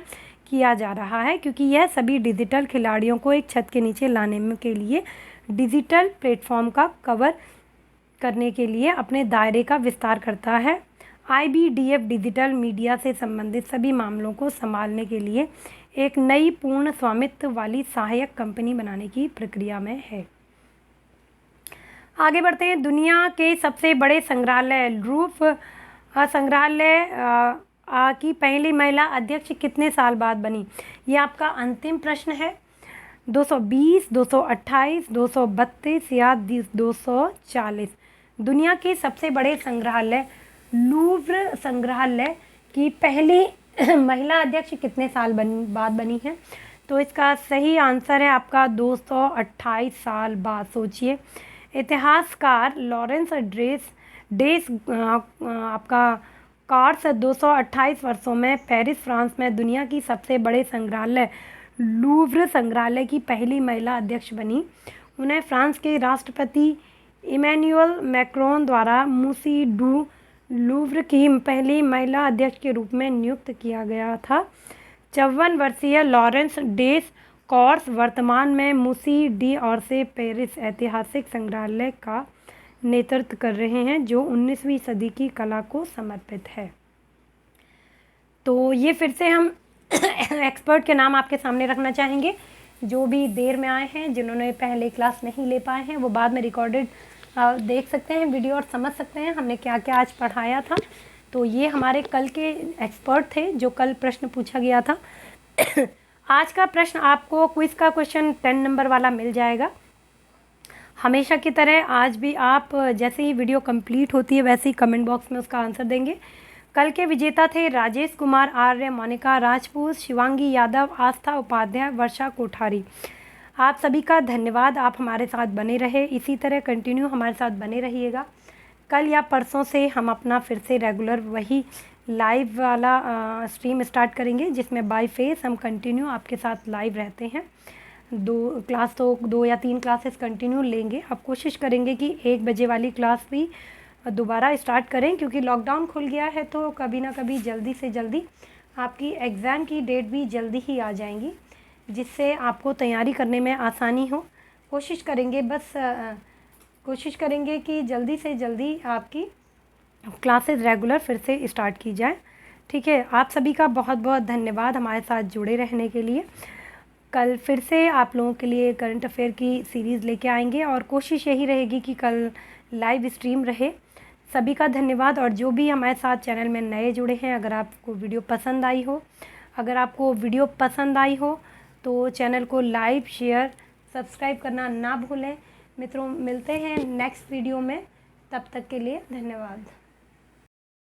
किया जा रहा है, क्योंकि यह सभी डिजिटल खिलाड़ियों को एक छत के नीचे लाने के लिए डिजिटल प्लेटफॉर्म का कवर करने के लिए अपने दायरे का विस्तार करता है। IBDF डिजिटल मीडिया से संबंधित सभी मामलों को संभालने के लिए एक नई पूर्ण स्वामित्व वाली सहायक कंपनी बनाने की प्रक्रिया में है। आगे बढ़ते हैं। दुनिया के सबसे बड़े संग्रहालय लूव्र संग्रहालय की पहली महिला अध्यक्ष कितने साल बाद बनी? ये आपका अंतिम प्रश्न है। 220, 228, 232 या 240। दुनिया के सबसे बड़े संग्रहालय लूव्र संग्रहालय की पहली महिला अध्यक्ष कितने साल बाद बनी है? तो इसका सही आंसर है आपका 228 साल बाद। सोचिए, इतिहासकार लॉरेंस डेस आपका कार्स 228 वर्षों में पेरिस फ्रांस में दुनिया की सबसे बड़े संग्रहालय लूव्र संग्रहालय की पहली महिला अध्यक्ष बनी। उन्हें फ्रांस के राष्ट्रपति इमैनुअल मैक्रोन द्वारा मूसी डू लूव्र की पहली महिला अध्यक्ष के रूप में नियुक्त किया गया था। 54 वर्षीय लॉरेंस डेस कॉर्स वर्तमान में मूसी डी ऑर्से पेरिस ऐतिहासिक संग्रहालय का नेतृत्व कर रहे हैं, जो 19वीं सदी की कला को समर्पित है। तो ये फिर से हम एक्सपर्ट के नाम आपके सामने रखना चाहेंगे। जो भी देर में आए हैं, जिन्होंने पहले क्लास नहीं ले पाए हैं, वो बाद में रिकॉर्डेड देख सकते हैं वीडियो और समझ सकते हैं हमने क्या क्या आज पढ़ाया था। तो ये हमारे कल के एक्सपर्ट थे, जो कल प्रश्न पूछा गया था। आज का प्रश्न आपको क्विज़ का क्वेश्चन 10 नंबर वाला मिल जाएगा। हमेशा की तरह आज भी आप जैसे ही वीडियो कंप्लीट होती है वैसे ही कमेंट बॉक्स में उसका आंसर देंगे। कल के विजेता थे राजेश कुमार आर्य, मोनिका राजपूत, शिवांगी यादव, आस्था उपाध्याय, वर्षा कोठारी। आप सभी का धन्यवाद। आप हमारे साथ बने रहे, इसी तरह कंटिन्यू हमारे साथ बने रहिएगा। कल या परसों से हम अपना फिर से रेगुलर वही लाइव वाला स्ट्रीम स्टार्ट करेंगे, जिसमें बाय फेस हम कंटिन्यू आपके साथ लाइव रहते हैं। 2 या 3 क्लासेस कंटिन्यू लेंगे। अब कोशिश करेंगे कि 1 बजे वाली क्लास भी दोबारा स्टार्ट करें, क्योंकि लॉकडाउन खुल गया है तो कभी ना कभी जल्दी से जल्दी आपकी एग्ज़ाम की डेट भी जल्दी ही आ जाएंगी, जिससे आपको तैयारी करने में आसानी हो। कोशिश करेंगे कि जल्दी से जल्दी आपकी क्लासेस रेगुलर फिर से स्टार्ट की जाए। ठीक है, आप सभी का बहुत बहुत धन्यवाद हमारे साथ जुड़े रहने के लिए। कल फिर से आप लोगों के लिए करंट अफेयर की सीरीज़ लेके आएंगे और कोशिश यही रहेगी कि कल लाइव स्ट्रीम रहे। सभी का धन्यवाद। और जो भी हमारे साथ चैनल में नए जुड़े हैं, अगर आपको वीडियो पसंद आई हो तो चैनल को लाइक, शेयर, सब्सक्राइब करना ना भूलें। मित्रों, मिलते हैं नेक्स्ट वीडियो में। तब तक के लिए धन्यवाद।